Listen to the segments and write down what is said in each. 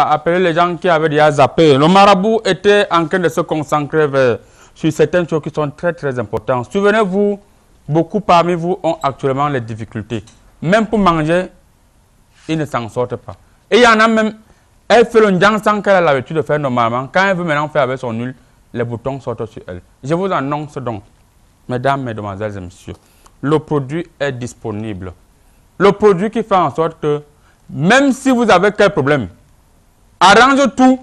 appeler les gens qui avaient déjà zappé. Le marabout était en train de se concentrer sur certaines choses qui sont très très importantes. Souvenez-vous, beaucoup parmi vous ont actuellement les difficultés. Même pour manger, ils ne s'en sortent pas. Et il y en a même, elle fait le njang sans qu'elle a l'habitude de faire normalement. Quand elle veut maintenant faire avec son huile, les boutons sortent sur elle. Je vous annonce donc, mesdames, mesdemoiselles et messieurs, le produit est disponible. Le produit qui fait en sorte que, même si vous avez quel problème, arrange tout,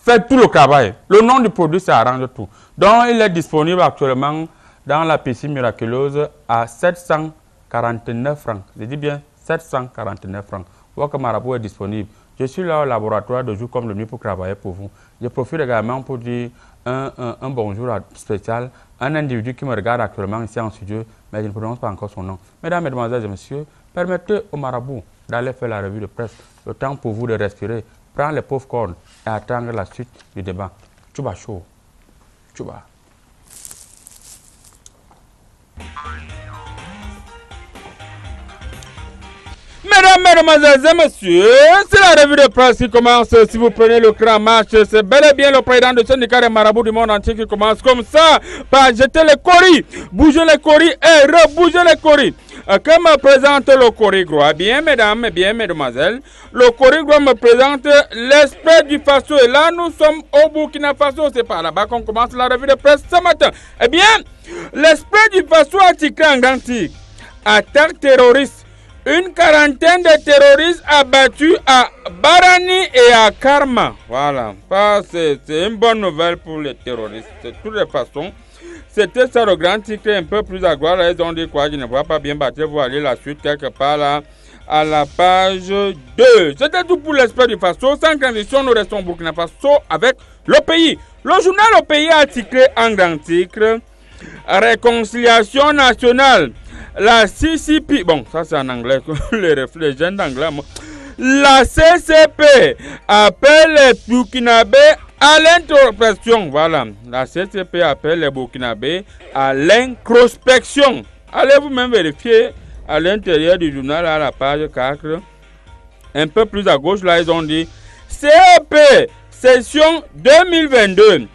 fait tout le travail. Le nom du produit, c'est arrange tout. Donc, il est disponible actuellement dans la piscine miraculeuse à 749 francs. Je dis bien 749 francs. Votre marabout est disponible. Je suis là au laboratoire de jour comme de nuit pour travailler pour vous. Je profite également pour dire un bonjour spécial à un individu qui me regarde actuellement ici en studio, mais je ne prononce pas encore son nom. Mesdames, mesdemoiselles et messieurs, permettez au marabout d'aller faire la revue de presse. Le temps pour vous de respirer, prendre les pauvres cornes et attendre la suite du débat. Tchouba chaud. Tchouba. Mesdames, mesdemoiselles et messieurs, c'est la revue de presse qui commence. Si vous prenez le cran marche, c'est bel et bien le président du syndicat des marabouts du monde entier qui commence comme ça, par jeter les coris, bouger les coris et rebouger les coris. Comme me présente le Corigro, bien mesdames et bien mesdemoiselles, le Corigro me présente l'esprit du Faso. Et là, nous sommes au Burkina Faso. C'est par là-bas qu'on commence la revue de presse ce matin. Eh bien, l'esprit du Faso a tiré en gantique. Attaque terroriste. Une quarantaine de terroristes abattus à Barani et à Karma. Voilà, c'est une bonne nouvelle pour les terroristes. De toutes les façons, c'était ça le grand titre un peu plus à gloire. Ils ont dit quoi, je ne vois pas bien battre. Vous allez la suite quelque part là, à la page 2. C'était tout pour l'esprit du Faso. Sans transition, nous restons au Burkina Faso avec le pays. Le journal Le Pays a titré en grand titre Réconciliation nationale. La CCP, bon, ça c'est en anglais, les jeunes d'anglais. La CCP appelle les Burkinabés à l'introspection. Voilà, la CCP appelle les Burkinabés à l'introspection. Allez vous-même vérifier à l'intérieur du journal, à la page 4. Un peu plus à gauche, là, ils ont dit CEP, session 2022.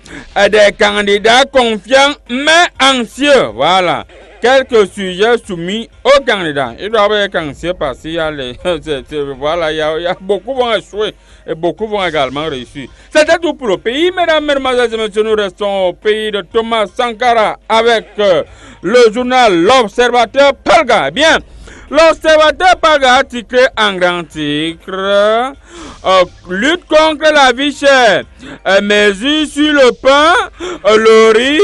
Des candidats confiants mais anxieux. Voilà. Quelques sujets soumis aux candidats. Il doit être anxieux parce qu'il y a voilà, il y a beaucoup vont échouer et beaucoup vont également réussir. C'était tout pour le pays. Mesdames, mesdemoiselles et messieurs, nous restons au pays de Thomas Sankara avec le journal L'Observateur Palga. Bien, L'Observateur Palga a titré en grand titre lutte contre la vie chère, mesures sur le pain, le riz,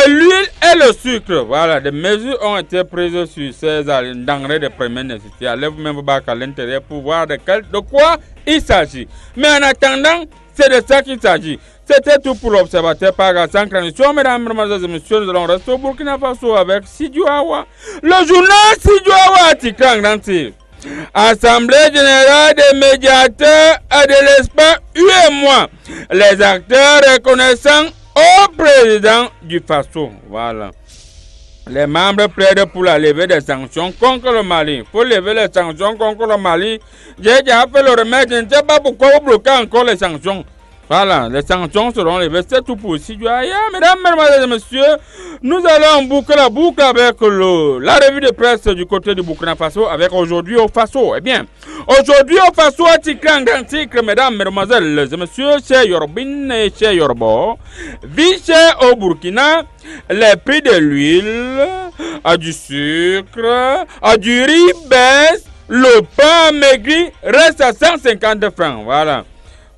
l'huile et le sucre. Voilà, des mesures ont été prises sur ces denrées de première nécessité. Allez vous-même vous battre à l'intérieur pour voir de quoi il s'agit. Mais en attendant, c'est de ça qu'il s'agit. C'était tout pour l'Observateur Palga sans transition. Mesdames, mesdemoiselles et messieurs, nous allons rester au Burkina Faso avec Sidiou Awa. Le journal Sidiou Awa a titré en grand titre Assemblée générale des médiateurs de l'espace UEMOA. Les acteurs reconnaissant au président du Faso. Voilà. Les membres plaident pour la levée des sanctions contre le Mali. Il faut lever les sanctions contre le Mali. J'ai déjà fait le remède. Je ne sais pas pourquoi vous bloquez encore les sanctions. Voilà, les sanctions seront levées. C'est tout pour ici. Mesdames, mesdemoiselles et messieurs, nous allons boucler la boucle avec la revue de presse du côté du Burkina Faso avec aujourd'hui au Faso. Eh bien, aujourd'hui au Faso, un grand titre, mesdames, mesdemoiselles et messieurs, chez Yorbin et chez Yorbo, vie cher au Burkina, les prix de l'huile, du sucre, du riz baisse, le pain maigri reste à 150 francs. Voilà.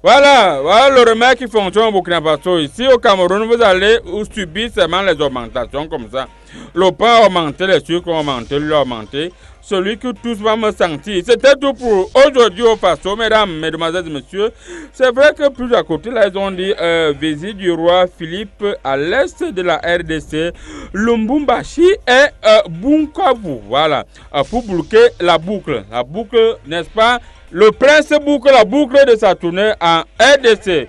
Voilà le remède qui fonctionne au Burkina Faso. Ici au Cameroun, vous allez subir seulement les augmentations comme ça. Le pain a augmenté, les sucres ont augmenté, l'huile a augmenté. Celui que tous vont me sentir. C'était tout pour aujourd'hui au Faso, mesdames, mesdemoiselles et messieurs. C'est vrai que plus à côté, là, ils ont dit visite du roi Philippe à l'est de la RDC, Lumbumbashi et Bunkavu. Voilà, pour bloquer la boucle. La boucle, n'est-ce pas? Le prince boucle la boucle de sa tournée en RDC.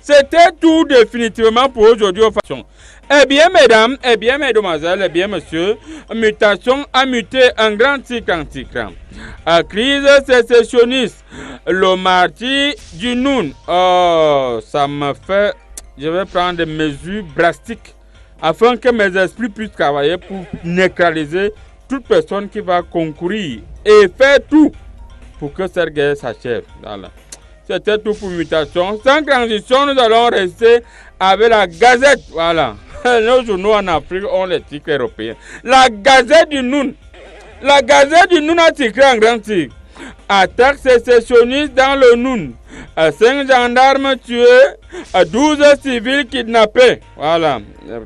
C'était tout définitivement pour aujourd'hui. Eh bien, mesdames, eh bien, mesdemoiselles, eh bien, messieurs, mutation a muté un grand tic en tic. Crise sécessionniste, le mardi du Noun. Oh, ça me fait... Je vais prendre des mesures drastiques afin que mes esprits puissent travailler pour neutraliser toute personne qui va concourir et faire tout pour que cette guerre s'achève. Voilà. C'était tout pour mutation. Sans transition, nous allons rester avec la Gazette. Voilà. Nos journaux en Afrique ont les titres européens. La Gazette du Noun. La Gazette du Noun a titré en grand titre. Attaque sécessionniste dans le Noun. 5 gendarmes tués, 12 civils kidnappés. Voilà.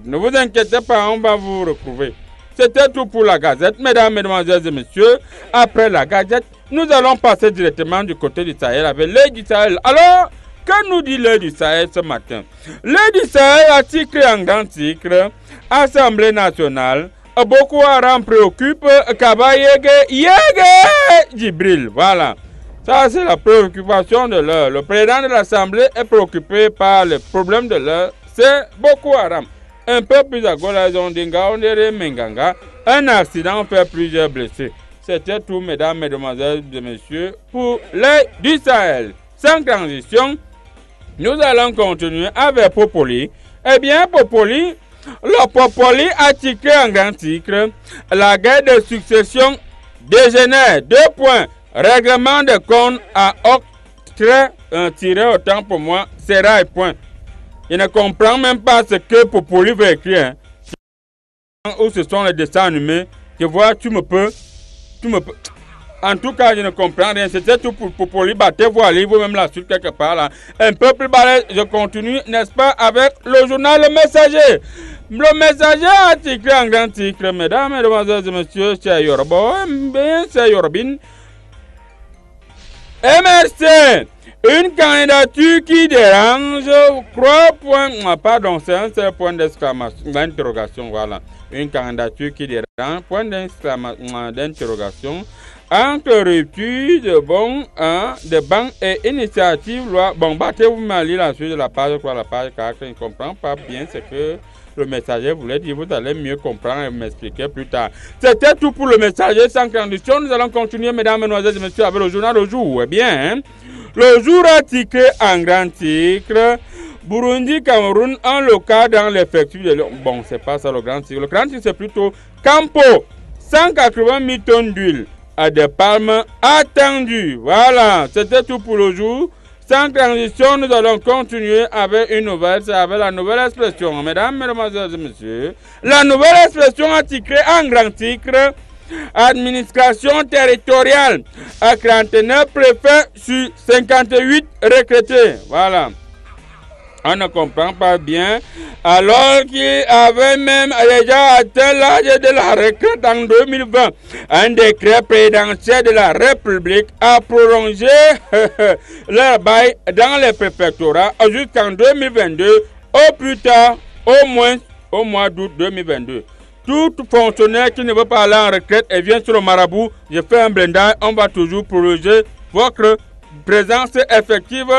Ne vous inquiétez pas, on va vous retrouver. C'était tout pour la Gazette. Mesdames, mesdemoiselles et messieurs, après la Gazette, nous allons passer directement du côté du Sahel avec l'œil du Sahel. Alors, que nous dit l'œil du Sahel ce matin? L'œil du Sahel a titré en grand titre Assemblée nationale. Boko Haram préoccupe Kabayege Yege Djibril. Voilà. Ça, c'est la préoccupation de l'heure. Le président de l'Assemblée est préoccupé par le problème de l'heure. C'est Boko Haram. Un peu plus à gauche, ils ont dit Menganga. Un accident fait plusieurs blessés. C'était tout, mesdames, mesdemoiselles et messieurs, pour l'œil du Sahel. Sans transition, nous allons continuer avec Popoli. Eh bien, Popoli, le Popoli a titré en grand titre la guerre de succession dégénère. 2 points. Règlement de compte à octroi tiré autant pour moi, sera point. Je ne comprends même pas ce que Popoli veut écrire. Où ce sont les dessins animés. Je vois, tu me peux. En tout cas, je ne comprends rien. C'était tout pour Popoli. Battez-vous à lire vous-même la suite quelque part là. Un peu plus bas, je continue, n'est-ce pas, avec le journal Le Messager. Le Messager a titré en grand titre, mesdames, mesdemoiselles et messieurs, c'est Yoruba, bien c'est Yorubin. MRC, une candidature qui dérange, 3 points, pardon, c'est un seul point d'exclamation, d'interrogation, voilà. Une candidature qui dérange, point d'interrogation, entre rupture de banque et initiative loi. Bon, battez-vous mal la suite de la page, quoi, la page, car je ne comprends pas bien ce que le Messager voulait dire. Vous allez mieux comprendre et m'expliquer plus tard. C'était tout pour le Messager sans condition. Nous allons continuer, mesdames, mesdemoiselles et messieurs, avec le journal Le Jour. Eh bien, le Jour a titré en grand titre Burundi, Cameroun, un local dans l'effectif de... Bon, c'est pas ça le grand titre. Le grand titre, c'est plutôt Campo, 180 000 tonnes d'huile à des palmes attendues. Voilà, c'était tout pour le Jour. Sans transition, nous allons continuer avec une nouvelle, c'est avec la nouvelle expression. Mesdames, mesdemoiselles et messieurs, la nouvelle expression a titré en grand titre Administration territoriale à 49 préfets sur 58 recrutés. Voilà. On ne comprend pas bien, alors qu'il avait même déjà atteint l'âge de la retraite en 2020. Un décret présidentiel de la République a prolongé leur bail dans les préfectorats jusqu'en 2022, au plus tard, au moins au mois d'août 2022. Tout fonctionnaire qui ne veut pas aller en retraite et vient sur le marabout, je fais un blindage, on va toujours prolonger votre présence effective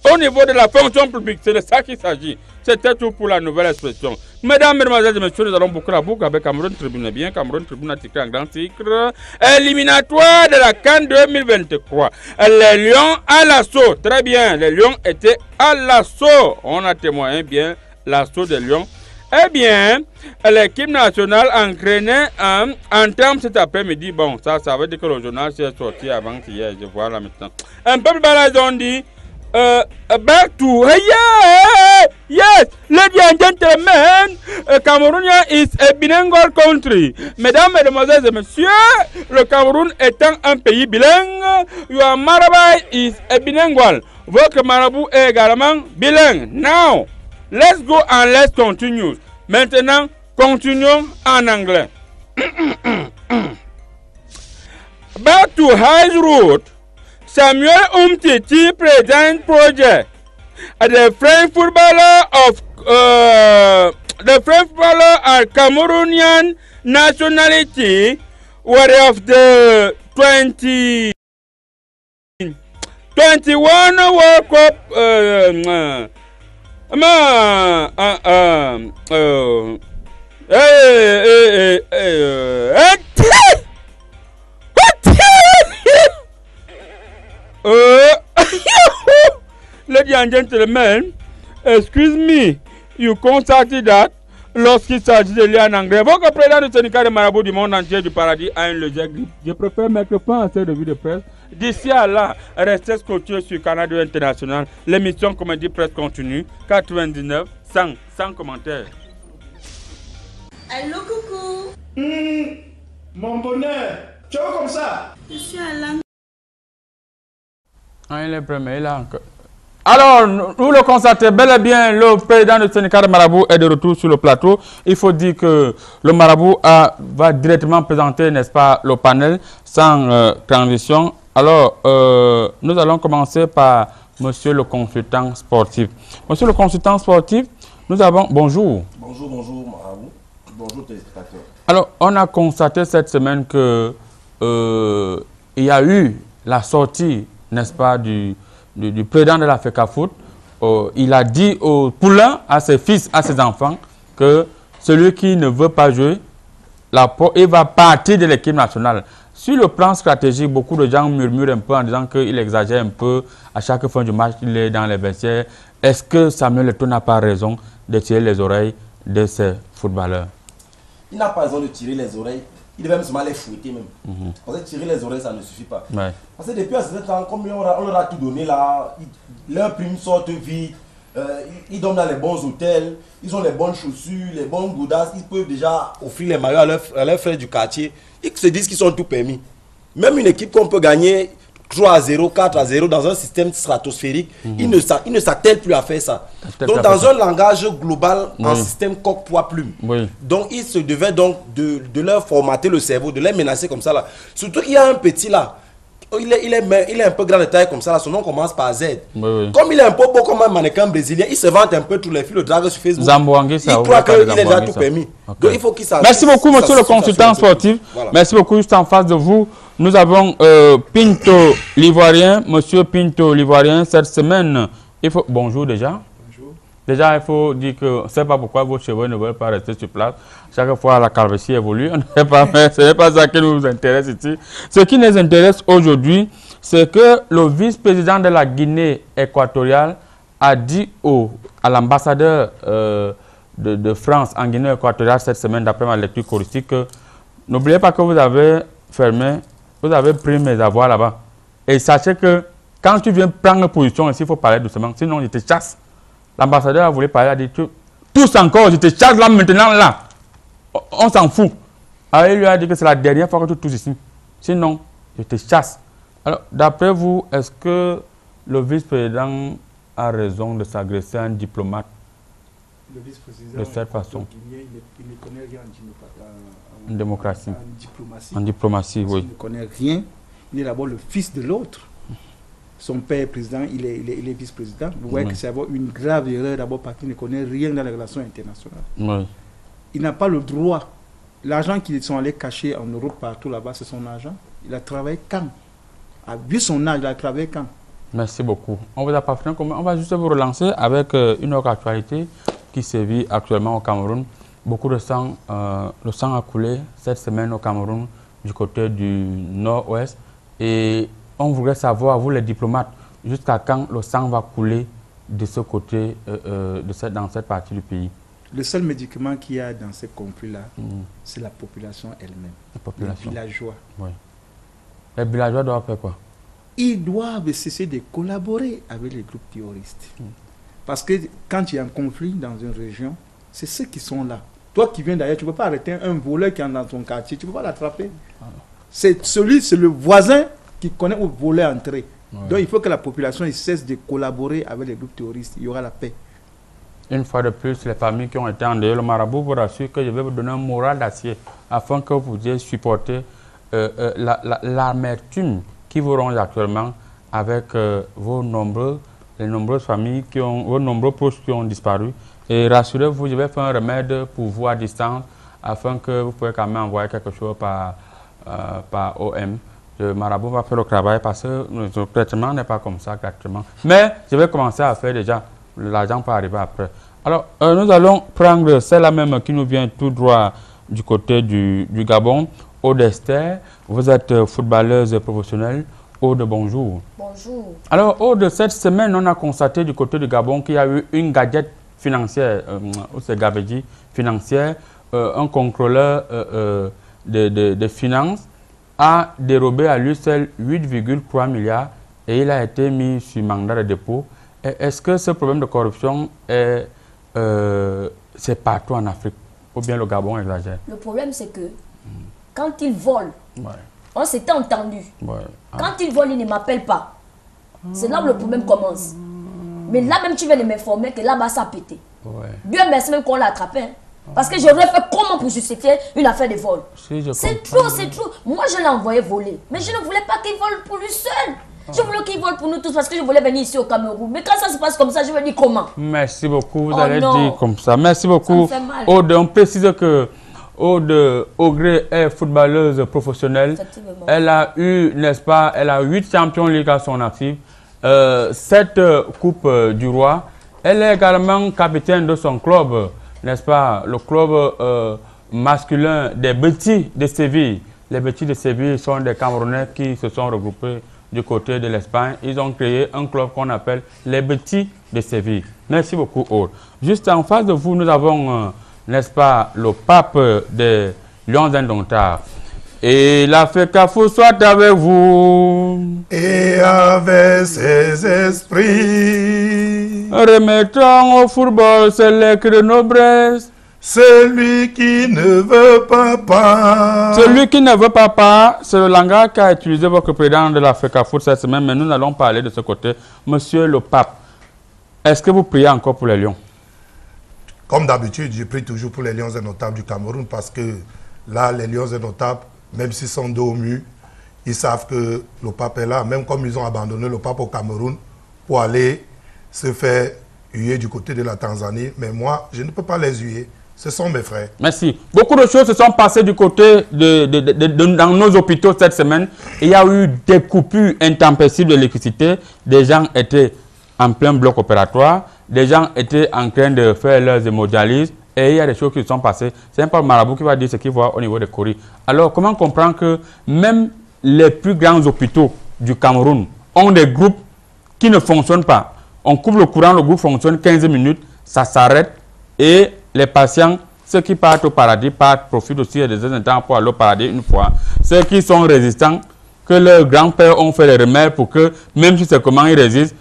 au niveau de la fonction publique. C'est de ça qu'il s'agit. C'était tout pour la nouvelle expression. Mesdames, mesdemoiselles et messieurs, nous allons boucler la boucle avec Cameroun Tribune. Bien, Cameroun Tribune a titré un grand titre éliminatoire de la CAN 2023. Les Lions à l'assaut. Très bien, les Lions étaient à l'assaut. On a témoigné bien l'assaut des Lions. Eh bien, l'équipe nationale entraînée en termes cet après-midi. Bon, ça veut dire que le journal s'est sorti avant hier. Je vois là maintenant. Un peu plus bas, ils ont dit back to yes, ladies and gentlemen, Cameroon is a bilingual country. Mesdames, mesdemoiselles et messieurs, le Cameroun étant un pays bilingue, your marabout is a bilingual. Votre marabout est également bilingue. Now, let's go and let's continue. Maintenant, continuons en anglais. Back to High Road. Samuel Umtiti present project. The French footballer are Cameroonian nationality were of the 2021 World Cup Ladies and gentlemen, excuse me, you constated that lorsqu'il s'agit de lire en anglais, votre président du syndicat des marabouts du monde entier du paradis a une légère grippe. Je préfère mettre fin à cette revue de presse. D'ici à là, restez scotchés sur Canada International. L'émission Comédie Presse continue. 99, 100 commentaires. Allô, coucou. Mon bonheur, tu vois comme ça? Je suis Alain. Ah, il est premier, il a encore. Alors, nous le constatons bel et bien, le président du syndicat de marabout est de retour sur le plateau. Il faut dire que le marabout va directement présenter, n'est-ce pas, le panel sans transition. Alors, nous allons commencer par monsieur le consultant sportif. Monsieur le consultant sportif, nous avons... Bonjour. Bonjour, bonjour marabout. Bonjour téléspectateurs. Alors, on a constaté cette semaine que il y a eu la sortie, n'est-ce pas, du président de la FECAFOOT. Il a dit aux poulains, à ses fils, à ses enfants, que celui qui ne veut pas jouer, il va partir de l'équipe nationale. Sur le plan stratégique, beaucoup de gens murmurent un peu en disant qu'il exagère un peu. À chaque fin du match, il est dans les vestiaires. Est-ce que Samuel Eto'o n'a pas raison de tirer les oreilles de ces footballeurs? Il n'a pas raison de tirer les oreilles. Il devait même se mal les fouetter même. Parce que tirer les oreilles, ça ne suffit pas. Ouais. Parce que depuis un certain temps, comme on leur a tout donné là, leurs primes sortent vite, ils dorment dans les bons hôtels, ils ont les bonnes chaussures, les bonnes godasses, ils peuvent déjà offrir les maillots à leurs frères du quartier. Ils se disent qu'ils sont tout permis. Même une équipe qu'on peut gagner 3-0, 4-0 dans un système stratosphérique, ils ne s'attellent plus à faire ça. Donc dans un langage global, en système coq-poids-plume. Donc il se devait donc de leur formater le cerveau, de les menacer comme ça là. Surtout qu'il y a un petit là, il est un peu grand de taille comme ça là, son nom commence par Z. Comme il est un peu beau comme un mannequin brésilien, il se vante un peu tous les filles, le drague sur Facebook. Il croit qu'il est déjà tout permis. Donc il faut qu'il s'assure. Merci beaucoup monsieur le consultant sportif. Voilà. Merci beaucoup. Juste en face de vous, nous avons Pinto l'Ivoirien. Monsieur Pinto l'Ivoirien, cette semaine, bonjour déjà. Bonjour. Déjà, il faut dire que je ne sais pas pourquoi vos cheveux ne veulent pas rester sur place. Chaque fois, la calvitie évolue. Ce n'est pas ça qui nous intéresse ici. Ce qui nous intéresse aujourd'hui, c'est que le vice-président de la Guinée équatoriale a dit à l'ambassadeur de France en Guinée équatoriale cette semaine, d'après ma lecture choristique, que n'oubliez pas que vous avez fermé, vous avez pris mes avoirs là-bas. Et sachez que quand tu viens prendre position ici, il faut parler doucement, sinon je te chasse. L'ambassadeur a voulu parler, a dit, tous encore, je te chasse là maintenant, là. On s'en fout. Alors il lui a dit que c'est la dernière fois que tu touches ici. Sinon, je te chasse. Alors, d'après vous, est-ce que le vice-président a raison de s'agresser à un diplomate de cette façon? Il ne connaît rien en démocratie. En diplomatie. En diplomatie, oui. Il ne connaît rien. Il est d'abord le fils de l'autre. Son père est président, il est vice-président. Vous voyez que c'est d'abord une grave erreur d'abord parce qu'il ne connaît rien dans les relations internationales. Oui. Il n'a pas le droit. L'argent qu'ils sont allés cacher en Europe partout là-bas, c'est son argent. Il a travaillé quand? Vu son âge, il a travaillé quand? Merci beaucoup. On vous a pas fait comment? On va juste vous relancer avec une autre actualité qui sévit actuellement au Cameroun. Beaucoup de sang, le sang a coulé cette semaine au Cameroun du côté du nord-ouest. Et on voudrait savoir, vous les diplomates, jusqu'à quand le sang va couler de ce côté, dans cette partie du pays? Le seul médicament qu'il y a dans ces conflits-là, c'est la population elle-même. Les villageois. Oui. Les villageois doivent faire quoi? Ils doivent cesser de collaborer avec les groupes terroristes. Parce que quand il y a un conflit dans une région, c'est ceux qui sont là. Toi qui viens d'ailleurs, tu ne peux pas arrêter un voleur qui est dans ton quartier, tu ne peux pas l'attraper. C'est le voisin qui connaît où le voleur est entré. Donc il faut que la population cesse de collaborer avec les groupes terroristes. Il y aura la paix. Une fois de plus, les familles qui ont été endeuillées, le marabout vous rassure que je vais vous donner un moral d'acier afin que vous puissiez supporter l'amertume qui vous ronge actuellement avec les nombreuses familles, vos nombreux proches qui ont disparu. Et rassurez-vous, je vais faire un remède pour vous à distance afin que vous pouvez quand même envoyer quelque chose par OM. Le marabout va faire le travail parce que le traitement n'est pas comme ça gratuitement. Mais je vais commencer à faire déjà l'argent peut arriver après. Alors, nous allons prendre celle-là même qui nous vient tout droit du côté du Gabon. Aude Esther, vous êtes footballeuse professionnelle. Aude, bonjour. Bonjour. Alors, Aude, cette semaine, on a constaté du côté du Gabon qu'il y a eu une gadget financière, c'est Gabeji financière, un contrôleur de finances a dérobé à lui seul 8,3 milliards et il a été mis sur mandat de dépôt. Est-ce que ce problème de corruption c'est partout en Afrique ou bien le Gabon exagère? Le problème, c'est que quand il vole, on s'était entendu. Quand il vole, il ne m'appelle pas. C'est là où le problème commence. Mais là même, tu viens de m'informer que là-bas, ça a pété. Dieu merci même qu'on l'a attrapé. Hein. Parce que j'aurais fait comment pour justifier une affaire de vol? C'est trop, c'est trop. Moi, je l'ai envoyé voler. Mais je ne voulais pas qu'il vole pour lui seul. Je voulais qu'il vole pour nous tous parce que je voulais venir ici au Cameroun. Mais quand ça se passe comme ça, je vais dire comment? Merci beaucoup. Vous allez dire comme ça. Merci beaucoup. Aude, on précise que Aude Ogré est footballeuse professionnelle. Elle a eu, n'est-ce pas, elle a 8 Champions League à son actif, 7 Coupes du Roi. Elle est également capitaine de son club, n'est-ce pas, le club masculin des Betis de Séville. Les Betis de Séville sont des Camerounais qui se sont regroupés du côté de l'Espagne. Ils ont créé un club qu'on appelle les Betis de Séville. Merci beaucoup, Aude. Juste en face de vous, nous avons, n'est-ce pas, le pape des Lions Indomptables. Et la FECAFOOT soit avec vous. Et avec ses esprits. Remettons au football, c'est les cris de noblesse. Celui qui ne veut pas. Celui qui ne veut pas, c'est le langage qu'a utilisé votre président de la FECAFOOT cette semaine, mais nous allons parler de ce côté. Monsieur le pape, est-ce que vous priez encore pour les Lions? Comme d'habitude, je prie toujours pour les Lions Indomptables du Cameroun parce que là, les Lions Indomptables, même s'ils sont dos au mur, ils savent que le pape est là, même comme ils ont abandonné le pape au Cameroun pour aller se faire huer du côté de la Tanzanie. Mais moi, je ne peux pas les huer. Ce sont mes frères. Merci. Beaucoup de choses se sont passées du côté dans nos hôpitaux cette semaine. Il y a eu des coupures intempestives d'électricité. Des gens étaient en plein bloc opératoire. Des gens étaient en train de faire leurs hémodialyses. Et il y a des choses qui se sont passées. C'est un peu le marabout qui va dire ce qu'il voit au niveau des courriers. Alors, comment comprendre que même les plus grands hôpitaux du Cameroun ont des groupes qui ne fonctionnent pas? On coupe le courant, le groupe fonctionne 15 minutes, ça s'arrête et les patients, ceux qui partent au paradis, profitent aussi des instants pour aller au paradis une fois. Ceux qui sont résistants, que leurs grands-pères ont fait les remèdes pour que, même si c'est comment ils résistent.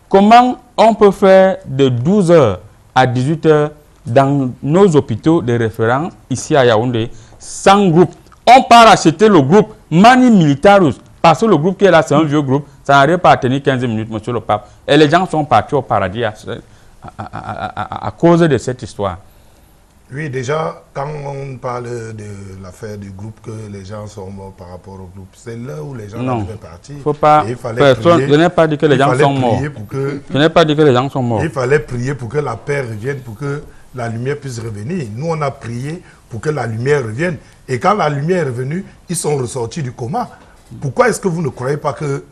Comment on peut faire de 12h à 18h dans nos hôpitaux de référence, ici à Yaoundé, sans groupe? On part acheter le groupe Mani Militarus, parce que le groupe qui est là, c'est un vieux groupe, ça n'arrive pas à tenir 15 minutes, monsieur le pape. Et les gens sont partis au paradis à cause de cette histoire. Oui, déjà, quand on parle de l'affaire du groupe, que les gens sont morts par rapport au groupe, c'est là où les gens devaient partir. Faut pas, je n'ai pas dit que les gens sont morts. Je n'ai pas dit que les gens sont morts. Il fallait prier pour que la paix revienne, pour que la lumière puisse revenir. Nous, on a prié pour que la lumière revienne. Et quand la lumière est revenue, ils sont ressortis du coma. Pourquoi est-ce que vous ne croyez pas que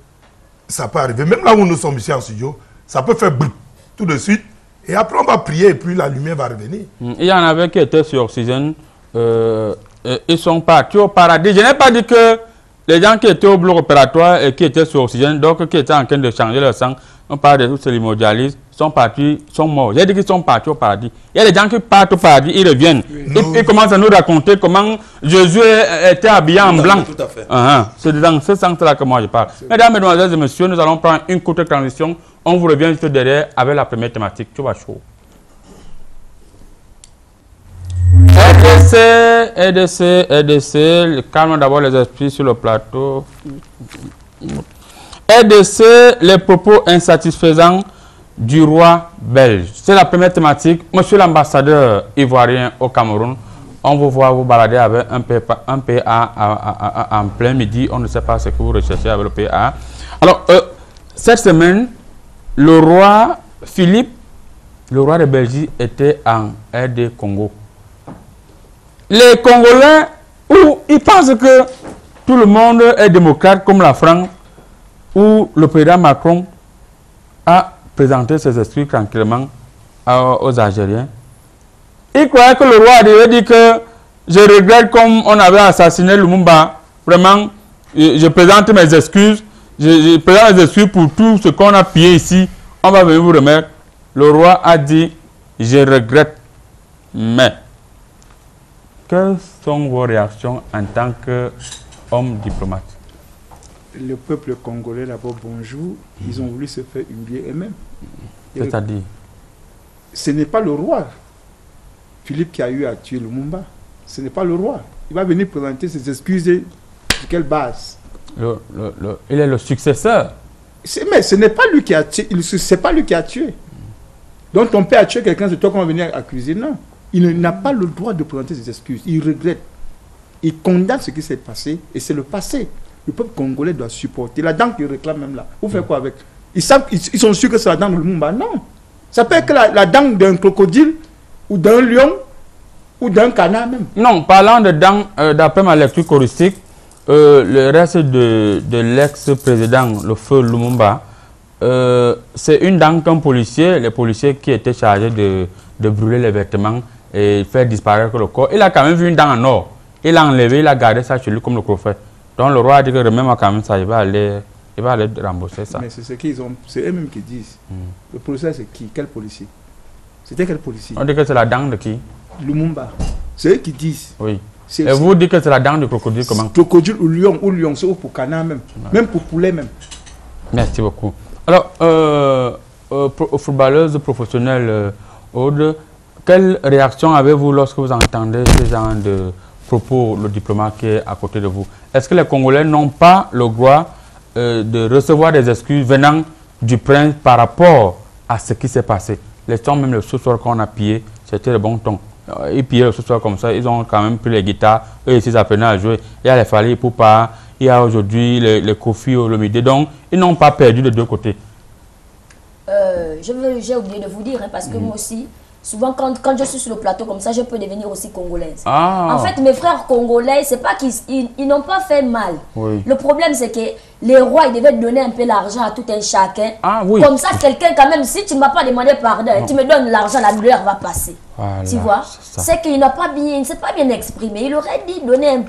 ça peut arriver? Même là où nous sommes ici en studio, ça peut faire brrr tout de suite. Et après, on va prier et puis la lumière va revenir. Il y en avait qui étaient sur oxygène. Ils sont partis au paradis. Je n'ai pas dit que les gens qui étaient au bloc opératoire et qui étaient sur oxygène, donc qui étaient en train de changer leur sang, on parle de toutes ces hémodialyses, sont partis, sont morts. J'ai dit qu'ils sont partis au paradis. Il y a des gens qui partent au paradis, ils reviennent. Ils commencent à nous raconter comment Jésus était habillé en blanc. Tout à fait. C'est dans ce sens-là que moi je parle. Mesdames, Mesdemoiselles et Messieurs, nous allons prendre une courte transition. On vous revient juste derrière avec la première thématique. Tu vas chaud. EDC, calme d'abord les esprits sur le plateau. EDC, les propos insatisfaisants du roi belge. C'est la première thématique. Monsieur l'ambassadeur ivoirien au Cameroun, on vous voit vous balader avec un PA en plein midi. On ne sait pas ce que vous recherchez avec le PA. Alors, cette semaine, le roi Philippe, le roi de Belgique, était en RD Congo. Les Congolais, ils pensent que tout le monde est démocrate comme la France, où le président Macron a présenter ses excuses tranquillement aux Algériens. Il croyait que le roi avait dit que je regrette comme on avait assassiné Lumumba. Vraiment, je présente mes excuses. Je présente mes excuses pour tout ce qu'on a pillé ici. On va venir vous remettre. Le roi a dit, je regrette. Mais, quelles sont vos réactions en tant qu'homme diplomate? Le peuple congolais, d'abord, bonjour. Ils ont voulu se faire humilier eux-mêmes. C'est-à-dire? Ce n'est pas le roi, Philippe, qui a eu à tuer Lumumba. Ce n'est pas le roi. Il va venir présenter ses excuses. Sur quelle base? Il est le successeur. Mais ce n'est pas lui qui a tué. C'est pas lui qui a tué. Donc ton père a tué quelqu'un, c'est toi qu'on va venir accuser. Non. Il n'a pas le droit de présenter ses excuses. Il regrette. Il condamne ce qui s'est passé. Et c'est le passé. Le peuple congolais doit supporter. La dent qu'il réclame même là. Vous faites quoi avec? Ils sont sûrs que c'est la dent de Lumumba. Non. Ça peut être que la dent d'un crocodile ou d'un lion ou d'un canard même. Non, parlant de dents, d'après ma lecture choristique, le reste de l'ex-président, le feu Lumumba, c'est une dent qu'un policier, les policiers qui étaient chargés de brûler les vêtements et faire disparaître le corps, il a quand même vu une dent en or. Il l'a enlevé, il a gardé ça chez lui comme le prophète. Donc le roi a dit que remets-moi quand même ça, il va aller rembourser ça. Mais c'est ce qu'ils ont, c'est eux-mêmes qui disent. Le policier, c'est qui? Quel policier? C'était quel policier? On dit que c'est la dent de qui? Lumumba. C'est eux qui disent. Oui. Et vous dites que c'est la dent du crocodile comment? Crocodile ou lion, c'est pour canard même. Ouais. Même pour poulet même. Merci beaucoup. Alors, footballeuse professionnelle, Aude, quelle réaction avez-vous lorsque vous entendez ce genre de propos, le diplomate qui est à côté de vous? Est-ce que les Congolais n'ont pas le droit de recevoir des excuses venant du prince par rapport à ce qui s'est passé? Les temps, même le sous-sol qu'on a pillé, c'était le bon ton. Ils pillaient le sous-sol comme ça, ils ont quand même pris les guitares, eux ici ils apprenaient à jouer. Il y a les Fali Poupa, il y a aujourd'hui les Kofi Olomide, donc ils n'ont pas perdu de deux côtés. J'ai oublié de vous dire, hein, parce que moi aussi, souvent quand je suis sur le plateau comme ça, je peux devenir aussi congolaise. En fait, mes frères congolais, c'est pas qu'ils n'ont pas fait mal. Oui. Le problème, c'est que les rois, ils devaient donner un peu l'argent à tout un chacun. Oui. Comme ça, quelqu'un, quand même, si tu ne m'as pas demandé pardon, tu me donnes l'argent, la douleur va passer. Voilà, tu vois? C'est qu'il n'a pas bien, il s'est pas bien exprimé. Il aurait dit donner un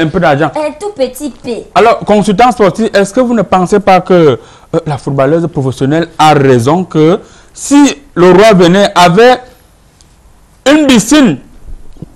peu d'argent. Un tout petit peu. Alors, consultant sportif, est-ce que vous ne pensez pas que la footballeuse professionnelle a raison que si le roi venait avec une piscine,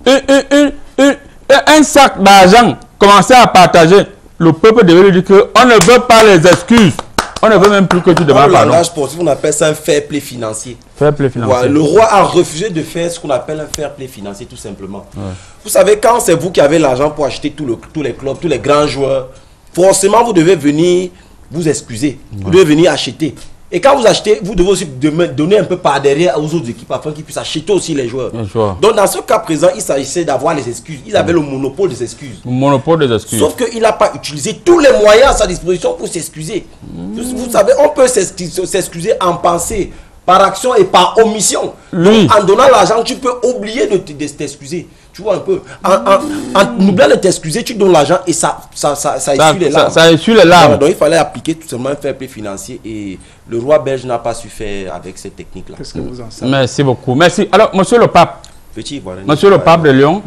un sac d'argent, commençait à partager, le peuple devait lui dire qu'on ne veut pas les excuses. On ne veut même plus que tu demandes pardon. Dans le langage sportif, on appelle ça un fair play financier. Fair play financier. Voilà, le roi a refusé de faire ce qu'on appelle un fair play financier, tout simplement. Ouais. Vous savez, quand c'est vous qui avez l'argent pour acheter tous les clubs, tous les grands joueurs, forcément, vous devez venir vous excuser. Ouais. Vous devez venir acheter. Et quand vous achetez, vous devez aussi donner un peu par derrière aux autres équipes afin qu'ils puissent acheter aussi les joueurs. Donc dans ce cas présent, il s'agissait d'avoir les excuses. Ils avaient le monopole des excuses. Le monopole des excuses. Sauf qu'il n'a pas utilisé tous les moyens à sa disposition pour s'excuser. Vous savez, on peut s'excuser en pensée, par action et par omission. Donc en donnant l'argent, tu peux oublier de t'excuser. Tu vois un peu. En oubliant de t'excuser, tu donnes l'argent et ça essuie les larmes. Ça essuie les larmes. Donc il fallait appliquer tout simplement un fair play financier et le roi belge n'a pas su faire avec cette technique-là. Qu'est-ce que vous en savez? Merci beaucoup. Merci. Alors, monsieur le pape. Voilà, monsieur le pape de Lyon,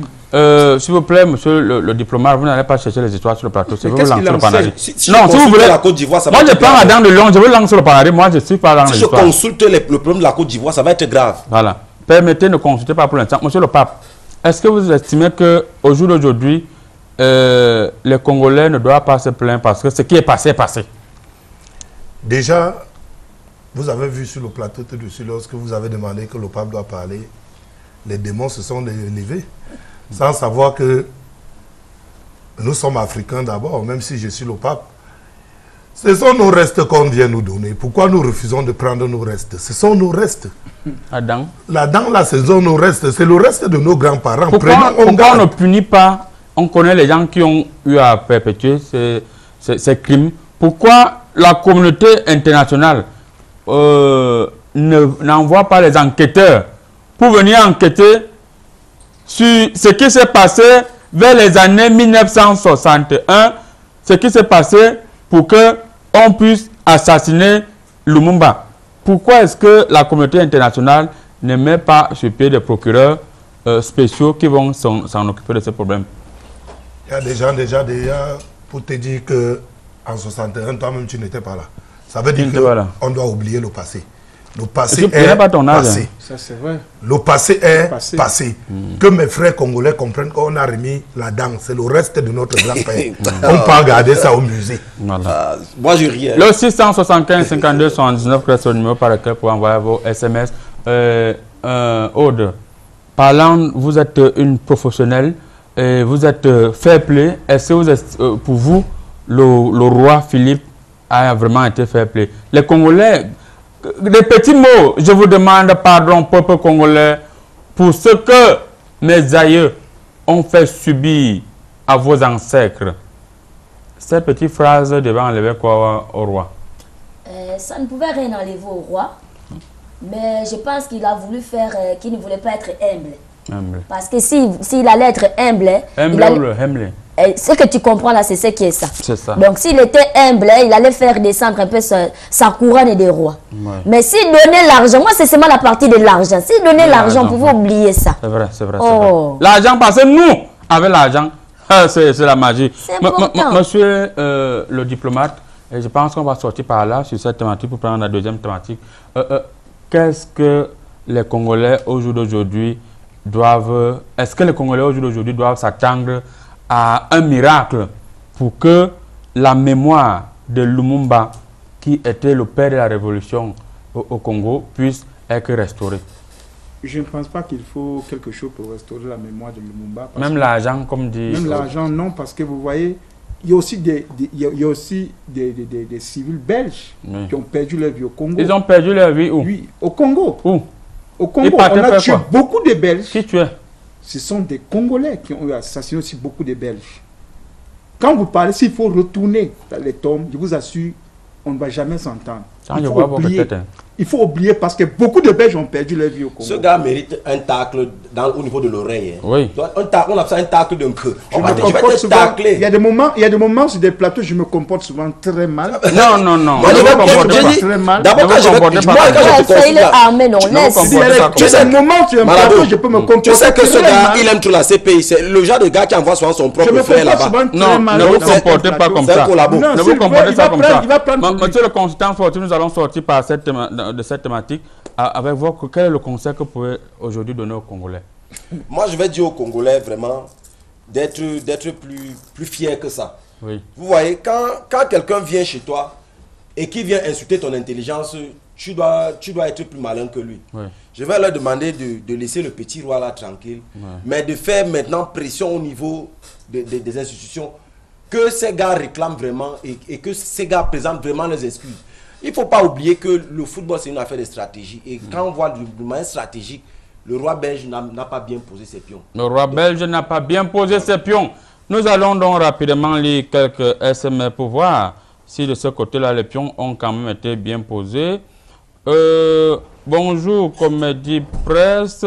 s'il vous plaît, monsieur le diplomate, vous n'allez pas chercher les histoires sur le plateau. C'est vous lancer le panari. Non, si vous voulez la Côte d'Ivoire, ça va moi, je prends la dent de Lyon, je veux lancer le panari. Moi, je suis pas dans l'histoire. Si je consulte le problème de la Côte d'Ivoire, ça va être grave. Voilà. Permettez de ne consulter pas pour l'instant. Monsieur le pape, est-ce que vous estimez qu'au jour d'aujourd'hui, les Congolais ne doivent pas se plaindre parce que ce qui est passé est passé? Déjà, vous avez vu sur le plateau tout dessus, lorsque vous avez demandé que le pape doit parler, les démons se sont levés, sans savoir que nous sommes africains d'abord, même si je suis le pape. Ce sont nos restes qu'on vient nous donner. Pourquoi nous refusons de prendre nos restes? Ce sont nos restes. Adam. La dent, là, ce sont nos restes. C'est le reste de nos grands-parents. Pourquoi on ne punit pas? On connaît les gens qui ont eu à perpétuer ces crimes. Pourquoi la communauté internationale n'envoie pas les enquêteurs pour venir enquêter sur ce qui s'est passé vers les années 1961, ce qui s'est passé pour qu'on puisse assassiner Lumumba? pourquoi est-ce que la communauté internationale ne met pas sur pied des procureurs spéciaux qui vont s'en occuper de ce problème? Il y a des gens déjà pour te dire qu'en 61, toi-même, tu n'étais pas là. Ça veut dire qu'on doit oublier le passé. Le passé est pas ton âge, passé. Ça, c'est vrai. Le passé est passé. Que mes frères congolais comprennent qu'on a remis la danse. C'est le reste de notre grand-père. On peut regarder ça au musée. Voilà. Moi, je ris. Le 675 52 79, c'est le numéro par lequel vous envoyer vos SMS. Aude, parlant, vous êtes une professionnelle, et vous êtes fair play. Est-ce que vous êtes, pour vous, le roi Philippe a vraiment été fair play? Les Congolais, des petits mots, je vous demande pardon, peuple congolais, pour ce que mes aïeux ont fait subir à vos ancêtres. Cette petite phrase devait enlever quoi au roi? Ça ne pouvait rien enlever au roi, mais je pense qu'il a voulu faire, qu'il ne voulait pas être humble. Parce que s'il allait être humble, ce que tu comprends là, c'est ce qui est ça. Donc s'il était humble, il allait faire descendre un peu sa couronne des rois. Ouais. Mais s'il donnait l'argent, moi c'est seulement la partie de l'argent. S'il donnait l'argent, on pouvait oublier ça. C'est vrai, c'est vrai. Oh. L'argent, parce que nous, avec l'argent, c'est la magie. Monsieur le diplomate, et je pense qu'on va sortir par là sur cette thématique pour prendre la deuxième thématique. Qu'est-ce que les Congolais au jour d'aujourd'hui doivent... Est-ce que les Congolais au jour d'aujourd'hui doivent s'attendre à un miracle pour que la mémoire de Lumumba, qui était le père de la révolution au Congo, puisse être restaurée? Je ne pense pas qu'il faut quelque chose pour restaurer la mémoire de Lumumba. Même l'argent, comme dit... Même l'argent, non, parce que vous voyez, il y a aussi des civils belges qui ont perdu leur vie au Congo. Ils ont perdu leur vie où? Oui, au Congo. Où? Au Congo, on a tué beaucoup de Belges. Qui tuait? Ce sont des Congolais qui ont assassiné aussi beaucoup de Belges. Quand vous parlez, s'il faut retourner dans les tombes, je vous assure, on ne va jamais s'entendre. Il faut oublier parce que beaucoup de Belges ont perdu leur vie au Congo. Ce gars mérite un tacle au niveau de l'oreille. Hein. Oui. On appelle ça un tacle d'un queue. Je vais tacler. Il y a des moments sur des plateaux, je me comporte souvent très mal. Non. Moi, très mal. D'abord, quand il est armé, non, laisse. Tu sais, un moment sur un plateau, je peux me comporter. Tu sais que ce gars, il aime trop la CPI. C'est le genre de gars qui envoie souvent son propre frère là-bas. Non, ne vous comportez pas comme ça. Ne vous comportez pas comme ça. Monsieur le consultant sportif, nous allons sortir par de cette thématique avec vous. Quel est le conseil que vous pouvez aujourd'hui donner aux Congolais? Moi, je vais dire aux Congolais vraiment d'être plus fiers que ça. Oui. Vous voyez, quand quelqu'un vient chez toi et qui vient insulter ton intelligence, tu dois être plus malin que lui. Oui. Je vais leur demander de laisser le petit roi là tranquille, mais de faire maintenant pression au niveau des institutions, que ces gars réclament vraiment et que ces gars présentent vraiment leurs excuses. Il ne faut pas oublier que le football, c'est une affaire de stratégie. Et quand on voit de manière stratégique, le roi belge n'a pas bien posé ses pions. Le roi belge n'a pas bien posé ses pions. Nous allons donc rapidement lire quelques SMS pour voir si de ce côté-là, les pions ont quand même été bien posés. Bonjour, Comédie Presse.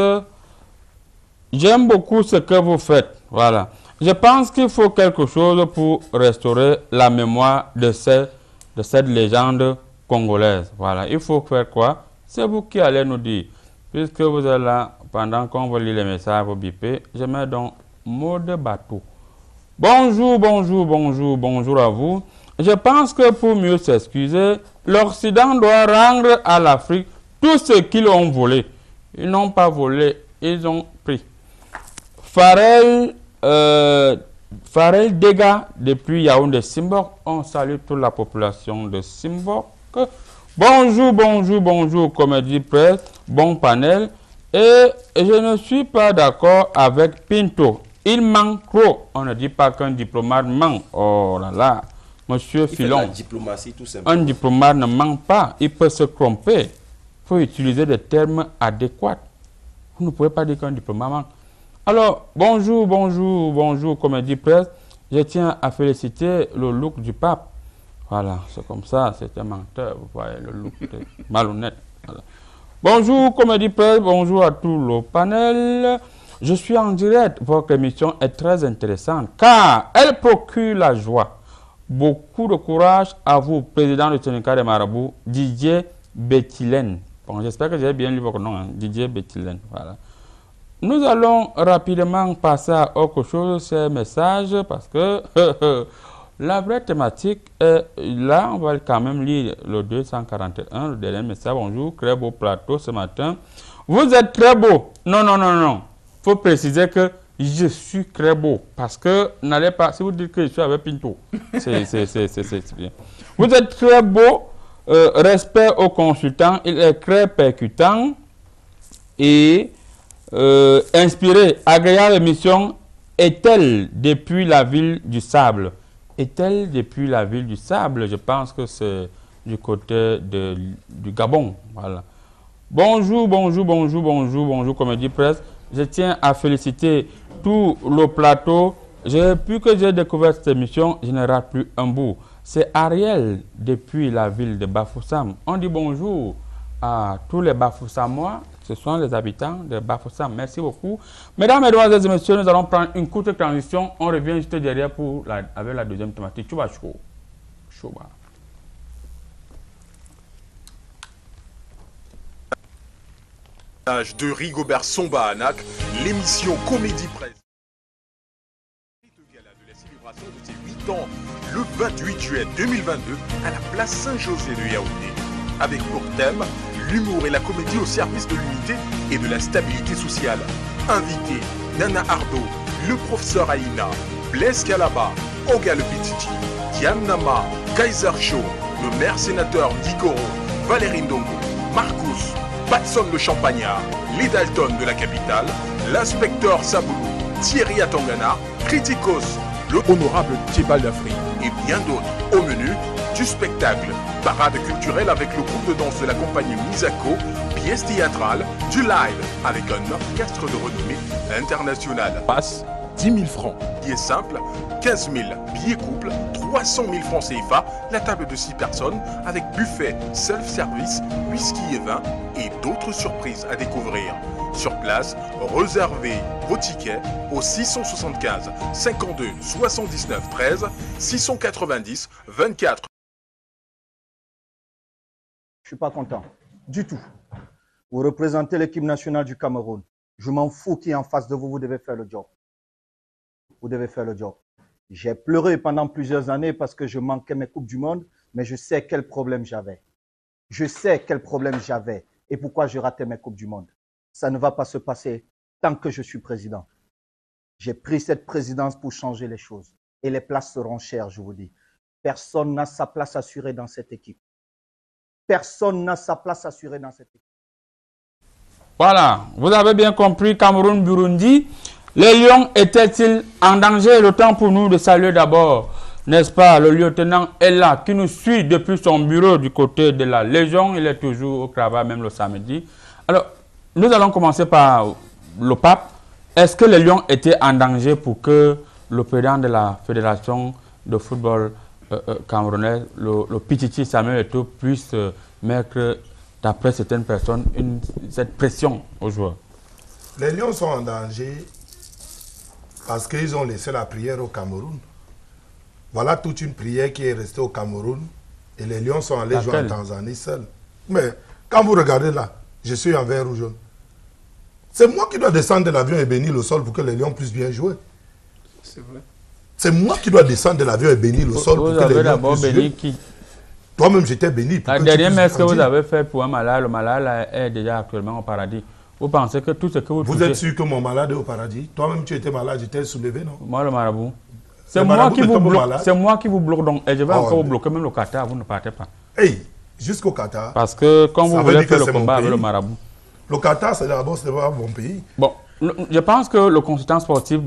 J'aime beaucoup ce que vous faites. Voilà. Je pense qu'il faut quelque chose pour restaurer la mémoire de cette légende congolaise. Voilà. Il faut faire quoi? C'est vous qui allez nous dire. Puisque vous êtes là, pendant qu'on vous lit les messages, vous bipez, je mets donc mode bateau. Bonjour à vous. Je pense que pour mieux s'excuser, l'Occident doit rendre à l'Afrique tout ce qu'ils ont volé. Ils n'ont pas volé, ils ont pris. Farel Dega depuis Yaoundé Simbok. On salue toute la population de Simbok. Bonjour, Comédie Presse, bon panel. Et je ne suis pas d'accord avec Pinto. Il manque trop. On ne dit pas qu'un diplomate manque. Oh là là, monsieur Filon. Un diplomate ne manque pas. Il peut se tromper. Il faut utiliser des termes adéquats. Vous ne pouvez pas dire qu'un diplomate manque. Alors, bonjour, Comédie Presse. Je tiens à féliciter le look du pape. Voilà, c'est comme ça, c'est un menteur, vous voyez, le look malhonnête. Voilà. Bonjour, Comédie Presse, bonjour à tout le panel. Je suis en direct, votre émission est très intéressante car elle procure la joie. Beaucoup de courage à vous, président du syndicat des marabouts, Didier Béthilène. Bon, j'espère que j'ai bien lu votre nom, hein, Didier Béthilène. Voilà. Nous allons rapidement passer à autre chose, ces messages, parce que la vraie thématique est là. On va quand même lire le 241, le dernier message. Bonjour, très beau plateau ce matin. Vous êtes très beau. Non, non, non, non. Il faut préciser que je suis très beau. Parce que n'allez pas, si vous dites que je suis avec Pinto, c'est bien. Vous êtes très beau. Respect au consultant, il est très percutant et inspiré. Agréable émission. Est-elle depuis la ville du Sable? Est-elle depuis la ville du Sable? Je pense que c'est du côté du Gabon. Voilà. Bonjour, bonjour, bonjour, bonjour, bonjour, Comédie Presse. Je tiens à féliciter tout le plateau. Depuis que j'ai découvert cette émission, je ne rate plus un bout. C'est Ariel depuis la ville de Bafoussam. On dit bonjour à tous les Bafoussamois. Ce sont les habitants de Bafoussam. Merci beaucoup. Mesdames, Mesdemoiselles et Messieurs, nous allons prendre une courte transition. On revient juste derrière avec la deuxième thématique. Tu vas chaud. Chaud. De Rigobert Somba Anak, l'émission Comédie Presse. De la célébration de ses 8 ans, le 28 juillet 2022, à la place Saint-José de Yaoundé. Avec pour thème, l'humour et la comédie au service de l'unité et de la stabilité sociale. Invités, Nana Ardo, le professeur Aïna, Blaise Kalaba, Oga le Pititi, Diane Nama, Kaiser Show, le maire sénateur Dikoro, Valérie Ndongo, Marcus, Patson le Champagnard, les Dalton de la capitale, l'inspecteur Saboulou, Thierry Atangana, Criticos, le honorable Tibal d'Afrique et bien d'autres. Au menu du spectacle, parade culturelle avec le groupe de danse de la compagnie Misako, pièce théâtrale, du live avec un orchestre de renommée internationale. Passe 10 000 francs. Billets simples, 15 000. Billets couple, 300 000 francs CFA. La table de 6 personnes avec buffet, self-service, whisky et vin et d'autres surprises à découvrir. Sur place, réservez vos tickets au 675 52 79 13 690 24. Je suis pas content du tout. Vous représentez l'équipe nationale du Cameroun. Je m'en fous qui est en face de vous, vous devez faire le job. Vous devez faire le job. J'ai pleuré pendant plusieurs années parce que je manquais mes Coupes du Monde, mais je sais quel problème j'avais. Je sais quel problème j'avais et pourquoi je ratais mes Coupes du Monde. Ça ne va pas se passer tant que je suis président. J'ai pris cette présidence pour changer les choses. Et les places seront chères, je vous dis. Personne n'a sa place assurée dans cette équipe. Personne n'a sa place assurée dans cette équipe. Voilà, vous avez bien compris, Cameroun-Burundi. Les Lions étaient-ils en danger? Le temps pour nous de saluer d'abord, n'est-ce pas, le lieutenant est là, qui nous suit depuis son bureau du côté de la Légion. Il est toujours au travail, même le samedi. Alors, nous allons commencer par le pape. Est-ce que les Lions étaient en danger pour que le président de la Fédération de football camerounais, le Pititi Samuel Eto'o, puisse mettre, d'après certaines personnes, cette pression aux joueurs? Les Lions sont en danger parce qu'ils ont laissé la prière au Cameroun. Voilà toute une prière qui est restée au Cameroun et les Lions sont allés jouer en Tanzanie seuls. Mais quand vous regardez là, je suis en vert ou jaune. C'est moi qui dois descendre de l'avion et bénir le sol pour que les Lions puissent bien jouer. C'est vrai. C'est moi qui dois descendre de l'avion et bénir le sol pour que les Lions puissent jouer. Qui? Toi-même, j'étais béni. La dernière messe que vous avez fait pour un malade, le malade est déjà actuellement au paradis. Vous pensez que tout ce que vous êtes sûr que mon malade est au paradis? Toi-même, tu étais malade, j'étais soulevé, non? Moi, le marabout. C'est moi qui vous bloque. C'est moi qui vous bloque. Donc, et je vais encore vous bloquer, même le Qatar, vous ne partez pas. Hey, jusqu'au Qatar. Parce que quand vous voulez faire le combat avec le marabout. Le Qatar, c'est d'abord pas mon pays. Bon, je pense que le consultant sportif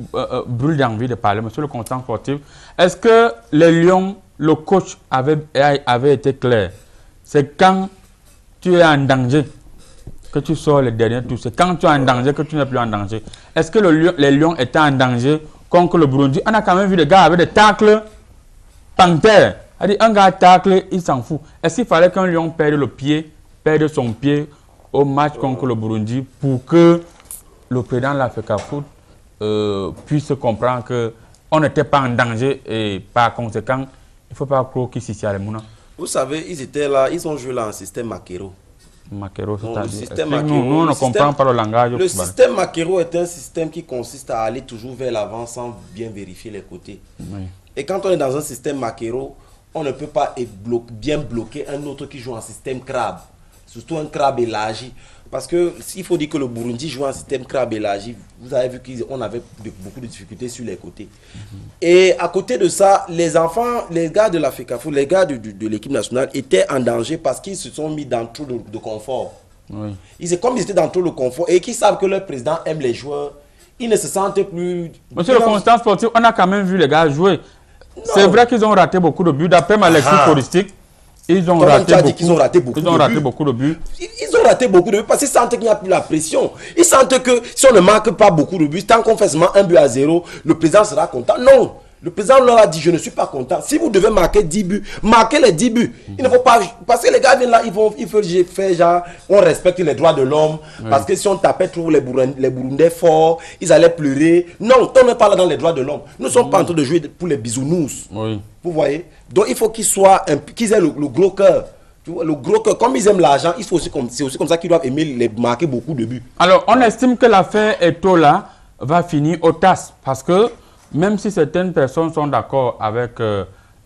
brûle d'envie de parler. Monsieur le consultant sportif, est-ce que les Lions, le coach avait été clair? C'est quand tu es en danger que tu sors les derniers tours. C'est quand tu es en danger que tu n'es plus en danger. Est-ce que les Lions étaient en danger contre le Burundi? On a quand même vu des gars avec des tacles panthères. Un gars tacle, il s'en fout. Est-ce qu'il fallait qu'un Lion perde son pied au match contre le Burundi pour que le président de l'Africa Foot puisse comprendre qu'on n'était pas en danger et par conséquent, il ne faut pas croire qu'il s'y a les mouna? Vous savez, ils étaient là, ils ont joué là en système Makero. Makero, Le système nous, Makero, on ne comprend pas le langage. Le système Makero est un système qui consiste à aller toujours vers l'avant sans bien vérifier les côtés. Oui. Et quand on est dans un système Makero, on ne peut pas bien bloquer un autre qui joue en système crabe. Surtout un crabe élargi. Parce que s'il faut dire que le Burundi joue en système crabe élargi, vous avez vu qu'on avait beaucoup de difficultés sur les côtés. Et à côté de ça, les enfants, les gars de la FECAFO, les gars de l'équipe nationale étaient en danger parce qu'ils se sont mis dans trop de confort. Oui. Comme ils étaient dans trop de confort et qu'ils savent que leur président aime les joueurs, ils ne se sentent plus... Monsieur le constat sportif, on a quand même vu les gars jouer. C'est vrai qu'ils ont raté beaucoup de buts. D'après ma lecture touristique, ils ont raté beaucoup de buts. Ils ont raté beaucoup de buts parce qu'ils sentent qu'il n'y a plus la pression. Ils sentent que si on ne marque pas beaucoup de buts, tant qu'on fait seulement 1-0, le président sera content. Non, le président leur a dit, je ne suis pas content. Si vous devez marquer 10 buts, marquez les 10 buts. Il ne faut pas... Parce que les gars viennent là, il faut faire genre, on respecte les droits de l'homme. Oui. Parce que si on tapait trop les Burundais forts, ils allaient pleurer. Non, on n'est pas là dans les droits de l'homme. Nous ne sommes pas en train de jouer pour les bisounours. Oui. Vous voyez? Donc il faut qu'ils aient le gros cœur. Le gros cœur, comme ils aiment l'argent, c'est aussi comme ça qu'ils doivent aimer marquer beaucoup de buts. Alors, on estime que l'affaire Eto'o va finir au TAS. Parce que même si certaines personnes sont d'accord avec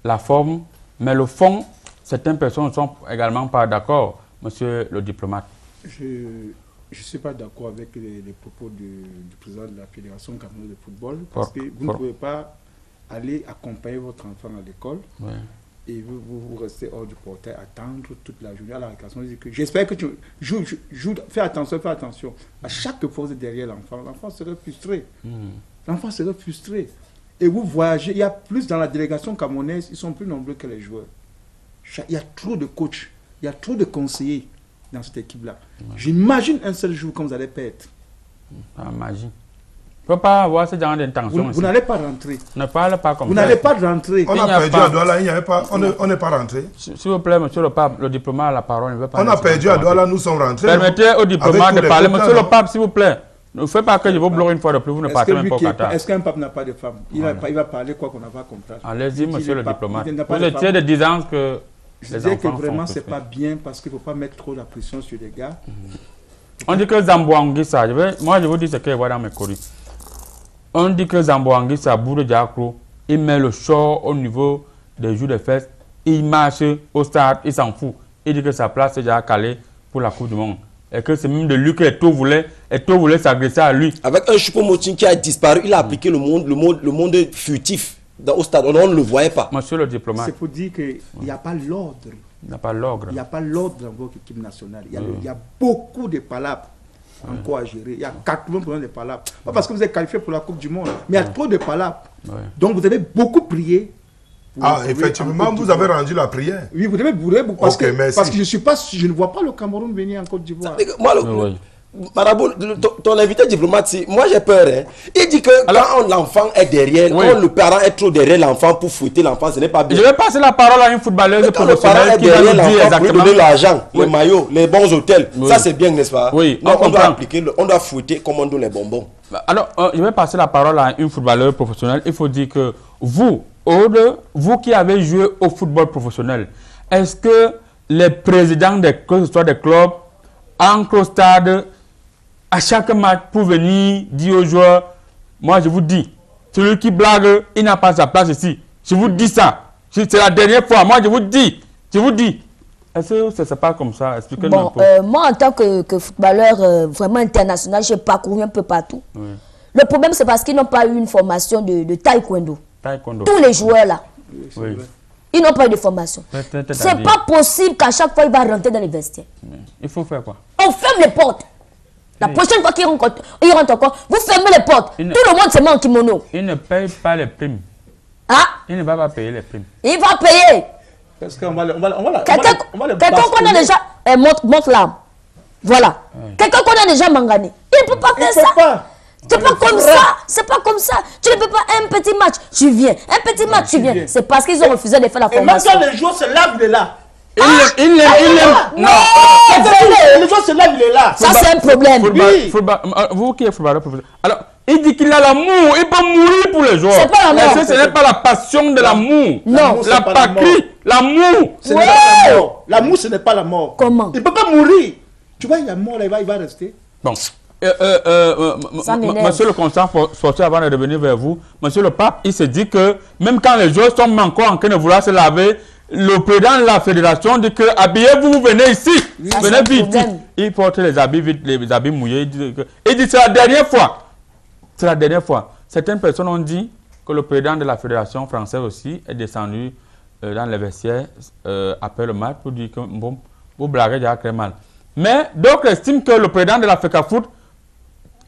la forme, mais le fond, certaines personnes ne sont également pas d'accord, monsieur le diplomate. Je ne suis pas d'accord avec les propos du président de la Fédération camerounaise de football, parce que vous ne pouvez pas aller accompagner votre enfant à l'école et vous restez hors du portail, attendre toute la journée à la récréation. J'espère que tu joues, fais attention. À chaque fois que vous êtes derrière l'enfant serait frustré. L'enfant serait frustré. Et vous voyagez, il y a plus dans la délégation camerounaise, ils sont plus nombreux que les joueurs. Il y a trop de coachs, il y a trop de conseillers dans cette équipe-là. J'imagine un seul jour quand vous allez perdre. Imagine. Il ne faut pas avoir ce genre d'intention. Vous n'allez pas rentrer. Ne parle pas comme ça. Vous n'allez pas rentrer. On a perdu à Douala, on n'est pas rentré. S'il vous plaît, monsieur le pape, le diplomate a la parole. Il veut pas. On a perdu à Douala, nous sommes rentrés. Permettez au diplomate de parler. Monsieur le pape, s'il vous plaît. Ne faites pas que je vous bloque une fois de plus, vous ne partez même pas au Qatar. Est-ce qu'un pape n'a pas de femme? Il va parler quoi qu'on n'a pas compris. Allez-y, monsieur le diplomate. Vous étiez de 10 ans que je disais que vraiment, ce n'est pas bien parce qu'il ne faut pas mettre trop la pression sur les gars. On dit que Zamboanguissa, moi je vous dis ce que je vois dans mes courriers. On dit que Zamboanguissa, Boudou Diakro, il met le short au niveau des jours de fête, il marche au stade, il s'en fout. Il dit que sa place est déjà calée pour la Coupe du Monde. Et que c'est même de lui que Eto'o voulait s'agresser à lui. Avec un Choupo-Moting qui a disparu, il a appliqué le monde furtif au stade. On ne le voyait pas. Monsieur le diplomate. C'est pour dire qu'il n'y a pas l'ordre. Il n'y a pas l'ordre. Il n'y a pas l'ordre dans votre équipe nationale. Il y a beaucoup de palabres encore à gérer. Il y a 80% de palabres. Pas parce que vous êtes qualifié pour la Coupe du Monde, mais il y a trop de palabres. Donc vous avez beaucoup prié. Effectivement, vous avez rendu la prière. Oui, vous devez bourrer parce que je ne vois pas le Cameroun venir en Côte d'Ivoire. Marabout, ton invité diplomate, moi j'ai peur. Hein. Il dit que quand l'enfant est derrière, quand le parent est trop derrière l'enfant pour fouetter l'enfant, ce n'est pas bien. Je vais passer la parole à une footballeuse professionnelle qui va nous dire exactement. Pour donner l'argent, les maillots, les bons hôtels, ça c'est bien, n'est-ce pas? Oui. Donc on doit appliquer, on doit fouetter comme on donne les bonbons. Alors, je vais passer la parole à une footballeuse professionnelle. Il faut dire que vous qui avez joué au football professionnel, est-ce que les présidents que ce soit des clubs, entrent au stade à chaque match pour venir dire aux joueurs, moi je vous dis, celui qui blague, il n'a pas sa place ici. Je vous dis ça. C'est la dernière fois. Moi je vous dis. Est-ce que ce n'est pas comme ça? Expliquez-nous un peu. Moi en tant que footballeur vraiment international, j'ai parcouru un peu partout. Oui. Le problème c'est parce qu'ils n'ont pas eu une formation de taekwondo. Tous les joueurs là. Oui. Ils n'ont pas eu de formation. C'est pas possible qu'à chaque fois il va rentrer dans les vestiaires. Il faut faire quoi? On ferme les portes. La prochaine fois qu'il rentre encore, vous fermez les portes. Tout le monde se met en kimono. Il ne paye pas les primes. Ah? Il ne va pas payer les primes. Il va payer. Parce qu'on va quelqu'un qu'on a déjà... montre l'arme. Voilà. Quelqu'un qu'on a déjà mangané. Il ne peut pas faire ça. C'est pas comme ça. C'est pas comme ça. Tu ne peux pas un petit match, tu viens. Un petit match, tu viens. C'est parce qu'ils ont refusé de faire la formation. Et maintenant, les joueurs se lavent de là. Non. Les joueurs se lavent, il est là. Ça, c'est un problème. Vous qui êtes footballeur professionnel. Alors, il dit qu'il a l'amour. Il peut mourir pour les joueurs. C'est pas l'amour. Ce n'est pas la passion de l'amour. Non. La patrie, l'amour. L'amour, ce n'est pas la mort. Comment? Il ne peut pas mourir. Tu vois, il y a mort, là, il va rester. Bon. Monsieur le constat sportif, avant de revenir vers vous, monsieur le pape, il se dit que même quand les joueurs sont encore en train de vouloir se laver, le président de la fédération dit que habillez-vous, vous venez ici, venez vite. Il porte les habits vite, les habits mouillés. Il dit c'est la dernière fois. C'est la dernière fois. Certaines personnes ont dit que le président de la fédération française aussi est descendu dans les vestiaires après le match pour dire que bon, vous blaguez déjà très mal. Mais d'autres estiment que le président de la FECAFOOT,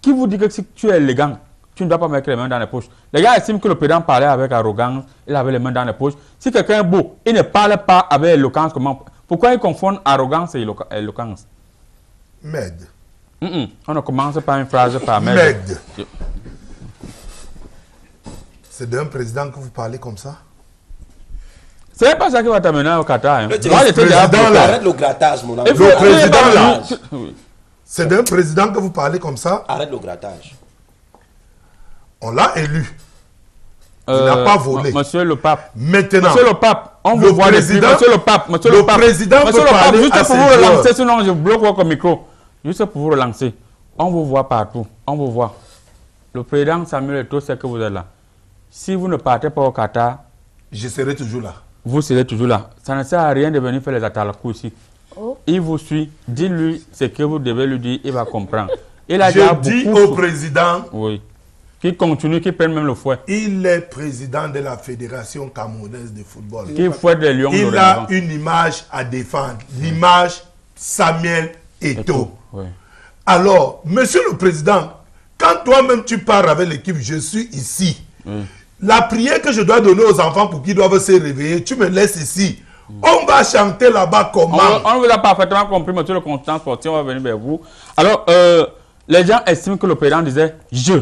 qui vous dit que si tu es élégant, tu ne dois pas mettre les mains dans les poches. Les gars estiment que le président parlait avec arrogance, il avait les mains dans les poches. Si quelqu'un est beau, il ne parle pas avec éloquence. Pourquoi ils confondent arrogance et éloquence? Med. On ne commence pas une phrase par med. Med. C'est d'un président que vous parlez comme ça? C'est pas ça qui va t'amener au Qatar. Hein. Arrête le grattage, mon ami. Le président là. C'est d'un président que vous parlez comme ça? Arrête le grattage. On l'a élu. Il n'a pas volé. Monsieur le pape. Maintenant. Monsieur le pape, on vous voit depuis. Monsieur le pape. Monsieur le pape. Président monsieur le pape, juste pour vous relancer, sinon je bloque votre micro. Juste pour vous relancer. On vous voit partout. On vous voit. Le président Samuel Eto'o sait que vous êtes là. Si vous ne partez pas au Qatar, je serai toujours là. Vous serez toujours là. Ça ne sert à rien de venir faire les atalakou ici. Il vous suit. Dis-lui ce que vous devez lui dire. Il va comprendre. Je dis au président. Oui. Qui continue, qui prenne même le fouet. Il est président de la Fédération camerounaise de football. Qui fouette des lions. Il a une image à défendre. L'image Samuel Eto'o. Oui. Alors, monsieur le président, quand toi-même tu pars avec l'équipe, je suis ici. Oui. La prière que je dois donner aux enfants pour qu'ils doivent se réveiller, tu me laisses ici. On va chanter là-bas comment? On vous a parfaitement compris, monsieur le constant sportif, on va venir vers vous. Alors, les gens estiment que le président disait je.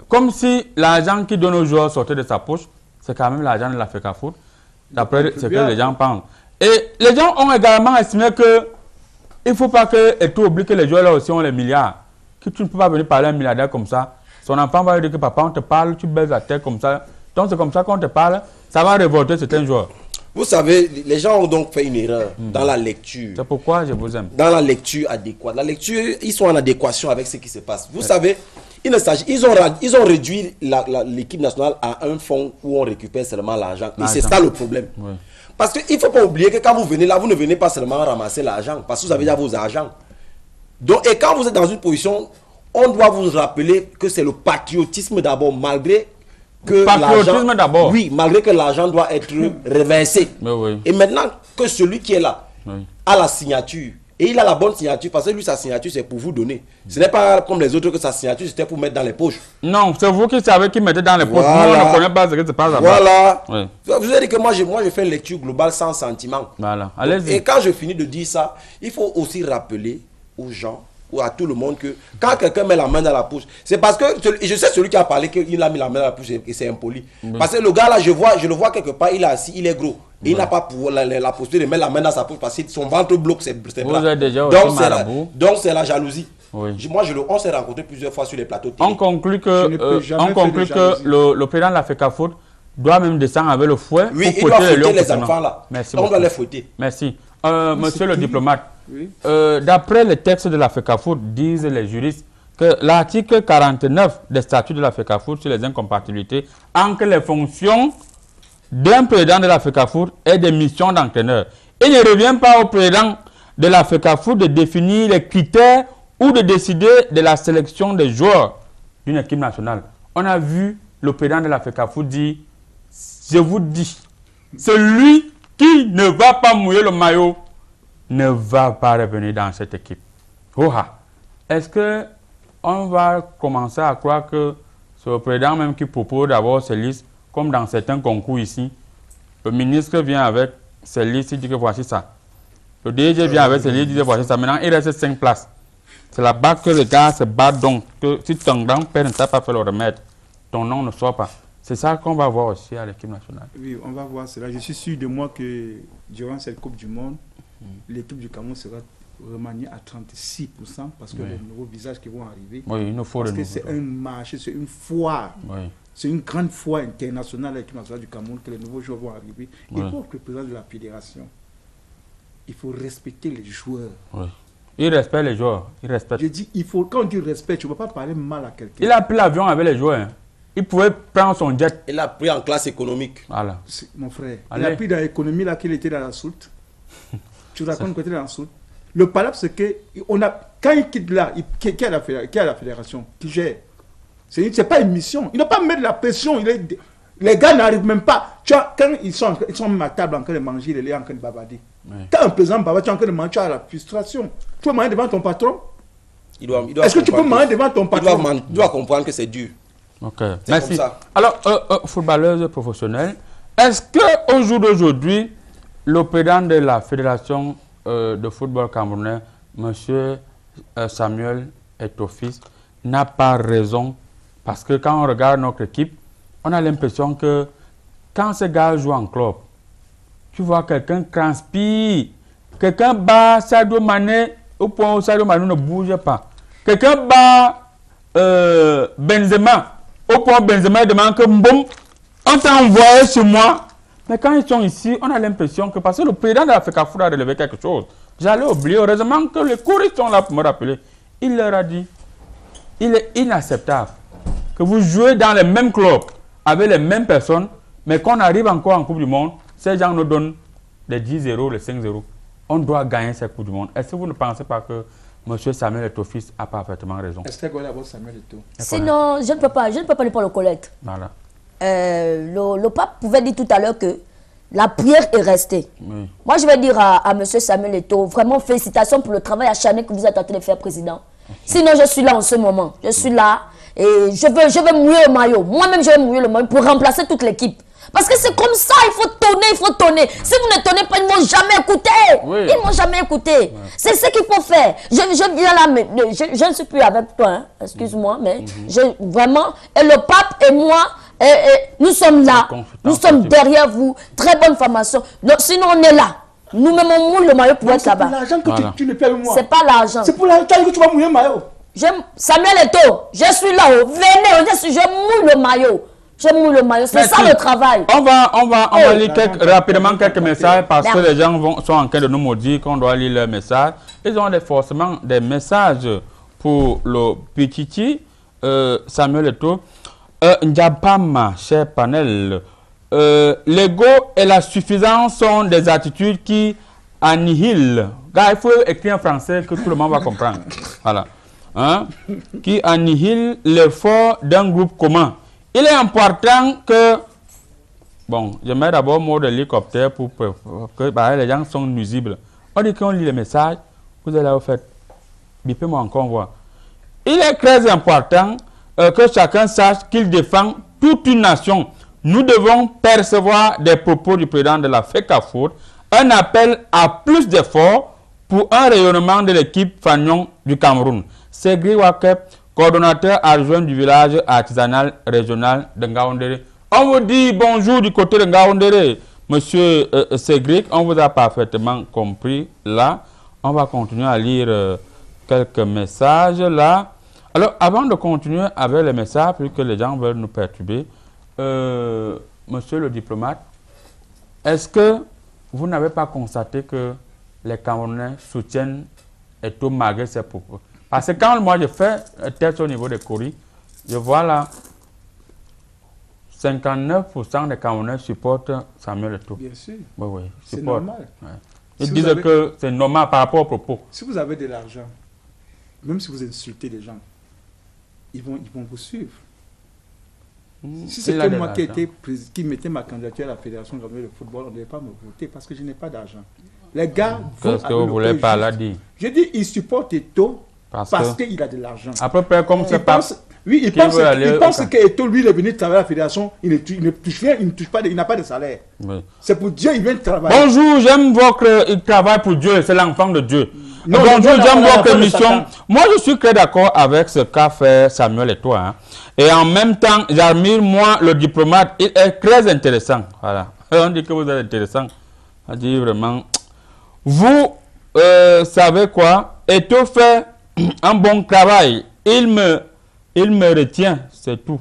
Comme si l'argent qu'il donne aux joueurs sortait de sa poche, c'est quand même l'argent de la FECAFOOT, d'après ce que les gens pensent. Et les gens ont également estimé que il ne faut pas que Eto'o oublie que les joueurs là aussi ont les milliards. Que tu ne peux pas venir parler à un milliardaire comme ça. Son enfant va lui dire que papa, on te parle, tu baises la tête comme ça. Donc c'est comme ça qu'on te parle, ça va révolter certains joueurs. Vous savez, les gens ont donc fait une erreur dans la lecture. C'est pourquoi je vous aime. Dans la lecture adéquate. La lecture, ils sont en adéquation avec ce qui se passe. Vous savez, ils ont réduit l'équipe nationale à un fonds où on récupère seulement l'argent. Et c'est ça le problème. Oui. Parce qu'il ne faut pas oublier que quand vous venez là, vous ne venez pas seulement ramasser l'argent, parce que vous avez déjà vos argents. Donc, et quand vous êtes dans une position, on doit vous rappeler que c'est le patriotisme d'abord, malgré que patriotisme d'abord. Oui, malgré que l'argent doit être reversé. Oui. Et maintenant que celui qui est là a la signature, et il a la bonne signature, parce que lui, sa signature, c'est pour vous donner. Ce n'est pas comme les autres que sa signature, c'était pour mettre dans les poches. Non, c'est vous qui savez qui mettez dans les poches. Nous, on ne connaît pas ce qui se passe là-bas. Voilà. Oui. Vous avez dit que moi, je fais une lecture globale sans sentiment. Voilà. Allez-y. Et quand je finis de dire ça, il faut aussi rappeler aux gens, ou à tout le monde, que quand quelqu'un met la main dans la poche, c'est parce que, je sais celui qui a parlé qu'il a mis la main dans la poche et c'est impoli. Parce que le gars là, je le vois quelque part, il est assis, il est gros. Et il n'a pas pour la possibilité de mettre la main dans sa poche parce que son ventre bloque ses bras. Donc c'est la jalousie. Oui. Moi, on s'est rencontrés plusieurs fois sur les plateaux télé. On conclut que, le président de la FECAFOOT doit même descendre avec le fouet. Oui, il doit fouetter les enfants là. Merci on doit les fouetter. Merci. Monsieur le diplomate, oui. D'après les textes de la FECAFOOT, disent les juristes que l'article 49 des statuts de la FECAFOOT sur les incompatibilités ancre les fonctions d'un président de la FECAFOOT et des missions d'entraîneur. Il ne revient pas au président de la FECAFOOT de définir les critères ou de décider de la sélection des joueurs d'une équipe nationale. On a vu le président de la FECAFOOT dire, je vous dis, celui qui ne va pas mouiller le maillot ne va pas revenir dans cette équipe. Est-ce qu'on va commencer à croire que c'est le président même qui propose d'avoir ces listes, comme dans certains concours ici? Le ministre vient avec ses listes, il dit que voici ça. Le DG vient avec ses listes, il dit voici ça. Maintenant, il reste 5 places. C'est là-bas que les gars se battent donc. Que si ton grand-père ne t'a pas fait le remettre, ton nom ne sort pas. C'est ça qu'on va voir aussi à l'équipe nationale. Oui, on va voir cela. Je suis sûr de moi que durant cette Coupe du Monde, l'équipe du Cameroun sera remaniée à 36% parce que les nouveaux visages qui vont arriver. Oui, il nous faut parce que c'est un marché, c'est une foire. Oui. C'est une grande foire internationale à l'équipe nationale du Cameroun que les nouveaux joueurs vont arriver. Il faut que le président de la fédération il faut respecter les joueurs. Oui. Il respecte les joueurs. Il respecte. Je dis, il faut, quand on dit respect, tu ne peux pas parler mal à quelqu'un. Il a pris l'avion avec les joueurs. Hein. Il pouvait prendre son jet. Il a pris en classe économique. Voilà. Mon frère, Allez. il a pris dans l'économie là qu'il était dans la soute. Tu racontes qu'il était dans la soute. Le palabre, c'est que quand il quitte là, qui a la fédération qui gère. C'est pas une mission. Il ne doit pas mettre la pression. Les gars n'arrivent même pas. Tu vois, quand ils sont même à table en train de manger, il est en train de bavarder. Oui. Quand un président bavarde, tu es en train de manger, tu as la frustration. Tu peux manger devant ton patron. Est-ce que tu peux manger devant ton patron? Il doit comprendre que c'est dur. Ok, merci. Alors, footballeuse professionnelle, est-ce qu'au jour d'aujourd'hui, le président de la Fédération de football camerounais, M. Samuel Eto'o-Fils, n'a pas raison? Parce que quand on regarde notre équipe, on a l'impression que quand ces gars jouent en club, tu vois quelqu'un transpire, quelqu'un bat Sadio Mané au point où Sadio Mané ne bouge pas. Quelqu'un bat Benzema au point où Benzema demande que boum, on t'a envoyé sur moi. Mais quand ils sont ici, on a l'impression que parce que le président de la FECAFOOT a relevé quelque chose. J'allais oublier, heureusement que les choristes sont là pour me rappeler. Il leur a dit, il est inacceptable que vous jouez dans les mêmes clubs avec les mêmes personnes, mais qu'on arrive encore en Coupe du Monde, ces gens nous donnent les 10-0, les 5-0. On doit gagner cette Coupe du Monde. Est-ce que vous ne pensez pas que M. Samuel Eto'o-Fils a parfaitement raison? Est-ce que Samuel Eto'o? Sinon, je ne peux pas ne pas le connaître. Voilà. Le pape pouvait dire tout à l'heure que la prière est restée. Oui. Moi, je vais dire à M. Samuel Eto'o, vraiment félicitations pour le travail acharné que vous êtes en train de faire, président. Sinon, je suis là en ce moment. Je suis là et je veux mouiller le maillot. Moi-même, je vais mouiller le maillot pour remplacer toute l'équipe. Parce que c'est comme ça, il faut tonner, il faut tonner. Si vous ne tonnez pas, ils ne m'ont jamais écouté. Oui. Ils ne m'ont jamais écouté. Ouais. C'est ce qu'il faut faire. Je viens là, mais je ne suis plus avec toi, hein. Excuse-moi, mais vraiment, et le pape et moi, nous sommes là. Nous sommes derrière vous. Très bonne formation. Donc, sinon, on est là. Nous-mêmes, on mouille le maillot pour être là-bas. C'est pour l'argent que tu ne payes moi. C'est pas l'argent. C'est pour l'argent que tu vas mouiller le maillot. Samuel Eto'o, je suis là. Venez, je mouille le maillot. Je mouille le maillot. C'est ça le travail. On va lire rapidement quelques messages parce que les gens sont en train de nous maudire qu'on doit lire leurs messages. Ils ont forcément des messages pour le Pichichi, Samuel Eto'o. N'Djabama, cher panel. L'ego et la suffisance sont des attitudes qui annihilent. Il faut écrire en français que tout le monde va comprendre. Voilà. Hein? Qui annihilent l'effort d'un groupe commun. Il est important que... Bon, je mets d'abord mot de l'hélicoptère pour que les gens sont nuisibles. On dit qu'on lit les messages, vous allez au fait. Bipez-moi encore voir. Il est très important que chacun sache qu'il défend toute une nation. Nous devons percevoir des propos du président de la FECAFOOT, un appel à plus d'efforts pour un rayonnement de l'équipe Fagnon du Cameroun. C'est Griwake, coordonnateur adjoint du village artisanal régional de Ngaoundéré. On vous dit bonjour du côté de Ngaoundéré, monsieur Cédric, on vous a parfaitement compris là. On va continuer à lire quelques messages là. Alors, avant de continuer avec les messages, puisque les gens veulent nous perturber, monsieur le diplomate, est-ce que vous n'avez pas constaté que les Camerounais soutiennent Eto'o malgré ses propos? Parce que quand moi je fais un test au niveau des courriers, je vois là 59% des Camerounais supportent Samuel Eto'o. Bien sûr. Oui, oui. C'est normal. Ouais. Ils disent que c'est normal par rapport aux propos. Si vous avez de l'argent, même si vous insultez les gens, ils vont vous suivre. Si c'était moi qui mettais ma candidature à la Fédération de football, on ne devait pas me voter parce que je n'ai pas d'argent. Les gars qu'est-ce que vous voulez par là dire? Je dis, ils supportent Eto'o parce qu'il a de l'argent. À peu près comme c'est pas... Oui, il pense que Eto'o, lui, il est venu travailler à la Fédération, il ne touche rien, il n'a pas de salaire. Oui. C'est pour Dieu, il vient travailler. Bonjour, j'aime votre travail pour Dieu, c'est l'enfant de Dieu. Non, bonjour, j'aime votre émission. Moi, je suis très d'accord avec ce qu'a fait Samuel Eto'o. Hein. Et en même temps, j'admire, moi, le diplomate, il est très intéressant. Voilà. On dit que vous êtes intéressant. On dit vraiment... Vous savez quoi? Eto'o fait un bon travail. Il me retient, c'est tout.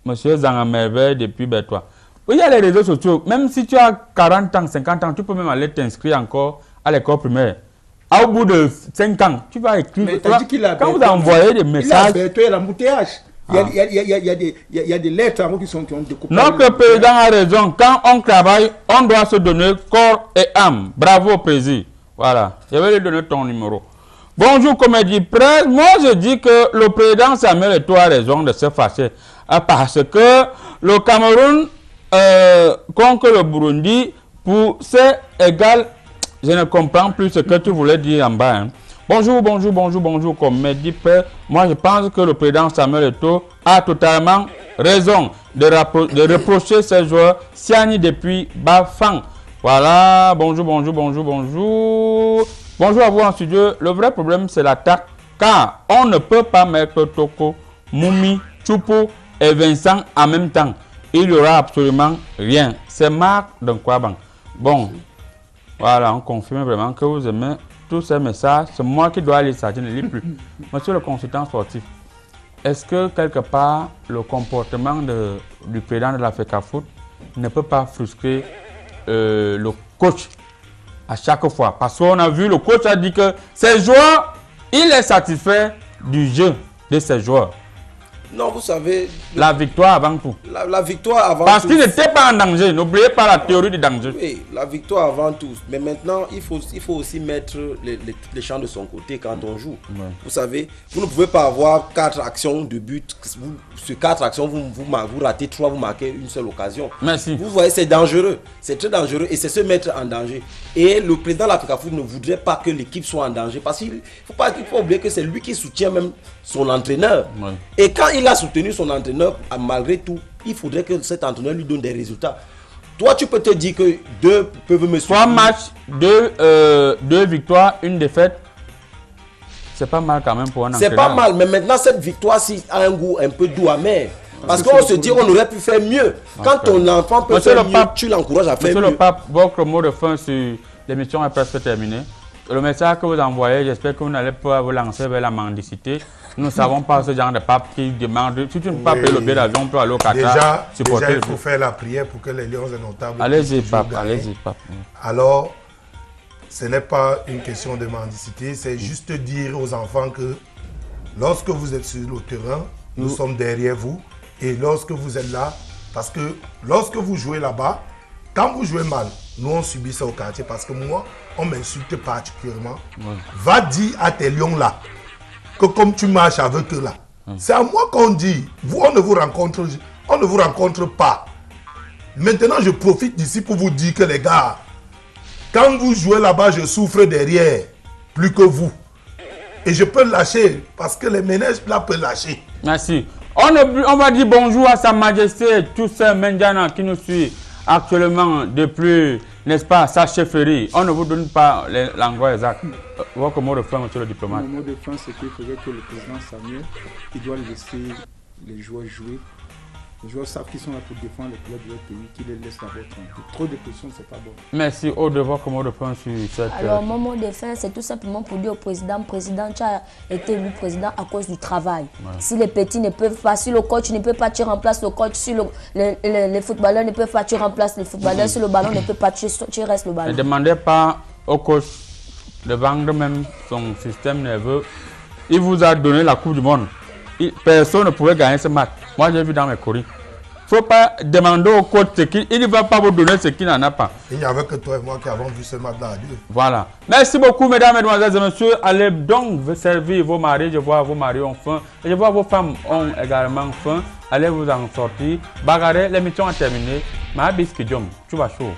Monsieur Zangamerveille depuis Bétois. il y a les réseaux sociaux. Même si tu as 40 ans, 50 ans, tu peux même aller t'inscrire encore à l'école primaire. Au bout de 5 ans, tu vas écrire. Quand vous envoyez des messages. Il y a l'embouteillage. Il y a des lettres qui ont découpé. Notre président a raison. Quand on travaille, on doit se donner corps et âme. Bravo, président. Voilà. Je vais lui donner ton numéro. Bonjour, Comédie Presse. Moi, je dis que le président Samuel Eto'o a raison de se fâcher. Parce que le Cameroun contre le Burundi, pour c'est égal. Je ne comprends plus ce que tu voulais dire en bas. Hein. Bonjour, Comédie Presse. Moi, je pense que le président Samuel Eto'o a totalement raison de reprocher ses joueurs Siani depuis Bafang. Voilà, bonjour. Bonjour à vous en studio. Le vrai problème, c'est l'attaque, car on ne peut pas mettre Toko, Moumi, Choupo et Vincent en même temps. Il n'y aura absolument rien. C'est Marc Dunkwabang. Bon, voilà, on confirme vraiment que vous aimez tous ces messages. C'est moi qui dois aller ça, je ne lis plus. Monsieur le consultant sportif, est-ce que quelque part, le comportement du président de la FECAFOOT ne peut pas frustrer le coach à chaque fois? Parce qu'on a vu, le coach a dit que ses joueurs, il est satisfait du jeu de ses joueurs. Non, vous savez... La victoire avant tout. La victoire avant Parce tout. qu'il n'était pas en danger. N'oubliez pas la théorie du danger. Oui, la victoire avant tout. Mais maintenant, il faut aussi mettre les champs de son côté quand on joue. Ouais. Vous savez, vous ne pouvez pas avoir 4 actions de but. Sur 4 actions, vous ratez 3, vous marquez une seule occasion. Merci. Vous voyez, c'est dangereux. C'est très dangereux et c'est se mettre en danger. Et le président de la FECAFOOT ne voudrait pas que l'équipe soit en danger. Parce qu'il ne faut pas oublier que c'est lui qui soutient même son entraîneur. Ouais. Et quand il a soutenu son entraîneur, malgré tout, il faudrait que cet entraîneur lui donne des résultats. Toi, tu peux te dire que 2 peuvent me suivre. 3 matchs, 2 victoires, 1 défaite. C'est pas mal quand même pour un entraîneur. C'est pas mal, mais maintenant, cette victoire-ci a un goût un peu doux, amer. Parce qu'on se dit qu'on aurait pu faire mieux. Quand ton enfant peut faire mieux, tu l'encourages à faire mieux. Monsieur le Pape, votre mot de fin sur l'émission est presque terminée. Le message que vous envoyez, j'espère que vous n'allez pas vous lancer vers la mendicité. Nous ne savons pas ce genre de pape qui demande. Si tu ne peux pas payer le billet d'avion pour aller au Qatar, déjà, il faut faire la prière pour que les Lions indomptables. Allez-y, pape. Alors, ce n'est pas une question de mendicité, c'est juste dire aux enfants que lorsque vous êtes sur le terrain, nous sommes derrière vous. Et lorsque vous êtes là, parce que lorsque vous jouez là-bas, quand vous jouez mal, nous on subit ça au quartier parce que moi, on m'insulte particulièrement. Va dire à tes lions là que comme tu marches avec eux là, c'est à moi qu'on dit, on ne vous rencontre pas. Maintenant, je profite d'ici pour vous dire que les gars, quand vous jouez là-bas, je souffre derrière, plus que vous. Et je peux lâcher, parce que les ménages là peuvent lâcher. Merci. On va dire bonjour à Sa Majesté, tous ces Mendiana qui nous suivent actuellement depuis, n'est-ce pas, sa chefferie. On ne vous donne pas l'endroit exact. Votre mot de fin, monsieur le diplomate. Le mot de fin, c'est qu'il faudrait que le président Samuel, il doit laisser les joueurs jouer. Les joueurs savent qu'ils sont là pour défendre les clubs de leur pays, qu'ils les laissent d'abord tranquilles. Trop de pression, c'est pas bon. Merci. Au devoir, comme mot de fin sur cette... Alors, mon mot de fin, c'est tout simplement pour dire au président, tu as été élu président à cause du travail. Ouais. Si les petits ne peuvent pas, si le coach ne peut pas, tu remplaces le coach. Si les footballeurs ne peuvent pas, tu remplaces les footballeurs. Si le ballon ne peut pas, tu restes le ballon. Ne demandez pas au coach de vendre même son système nerveux. Il vous a donné la Coupe du Monde. Personne ne pouvait gagner ce match. Moi, j'ai vu dans mes courriers. Il ne faut pas demander au coach ce qu'il ne va pas vous donner ce qu'il n'en a pas. Il n'y avait que toi et moi qui avons vu ce match-là. Voilà. Merci beaucoup, mesdames, mesdemoiselles et messieurs. Allez donc servir vos maris. Je vois vos maris ont faim. Et je vois vos femmes ont également faim. Allez vous en sortir. Bagarre, l'émission est terminée. Ma biscuit, tu vas chaud.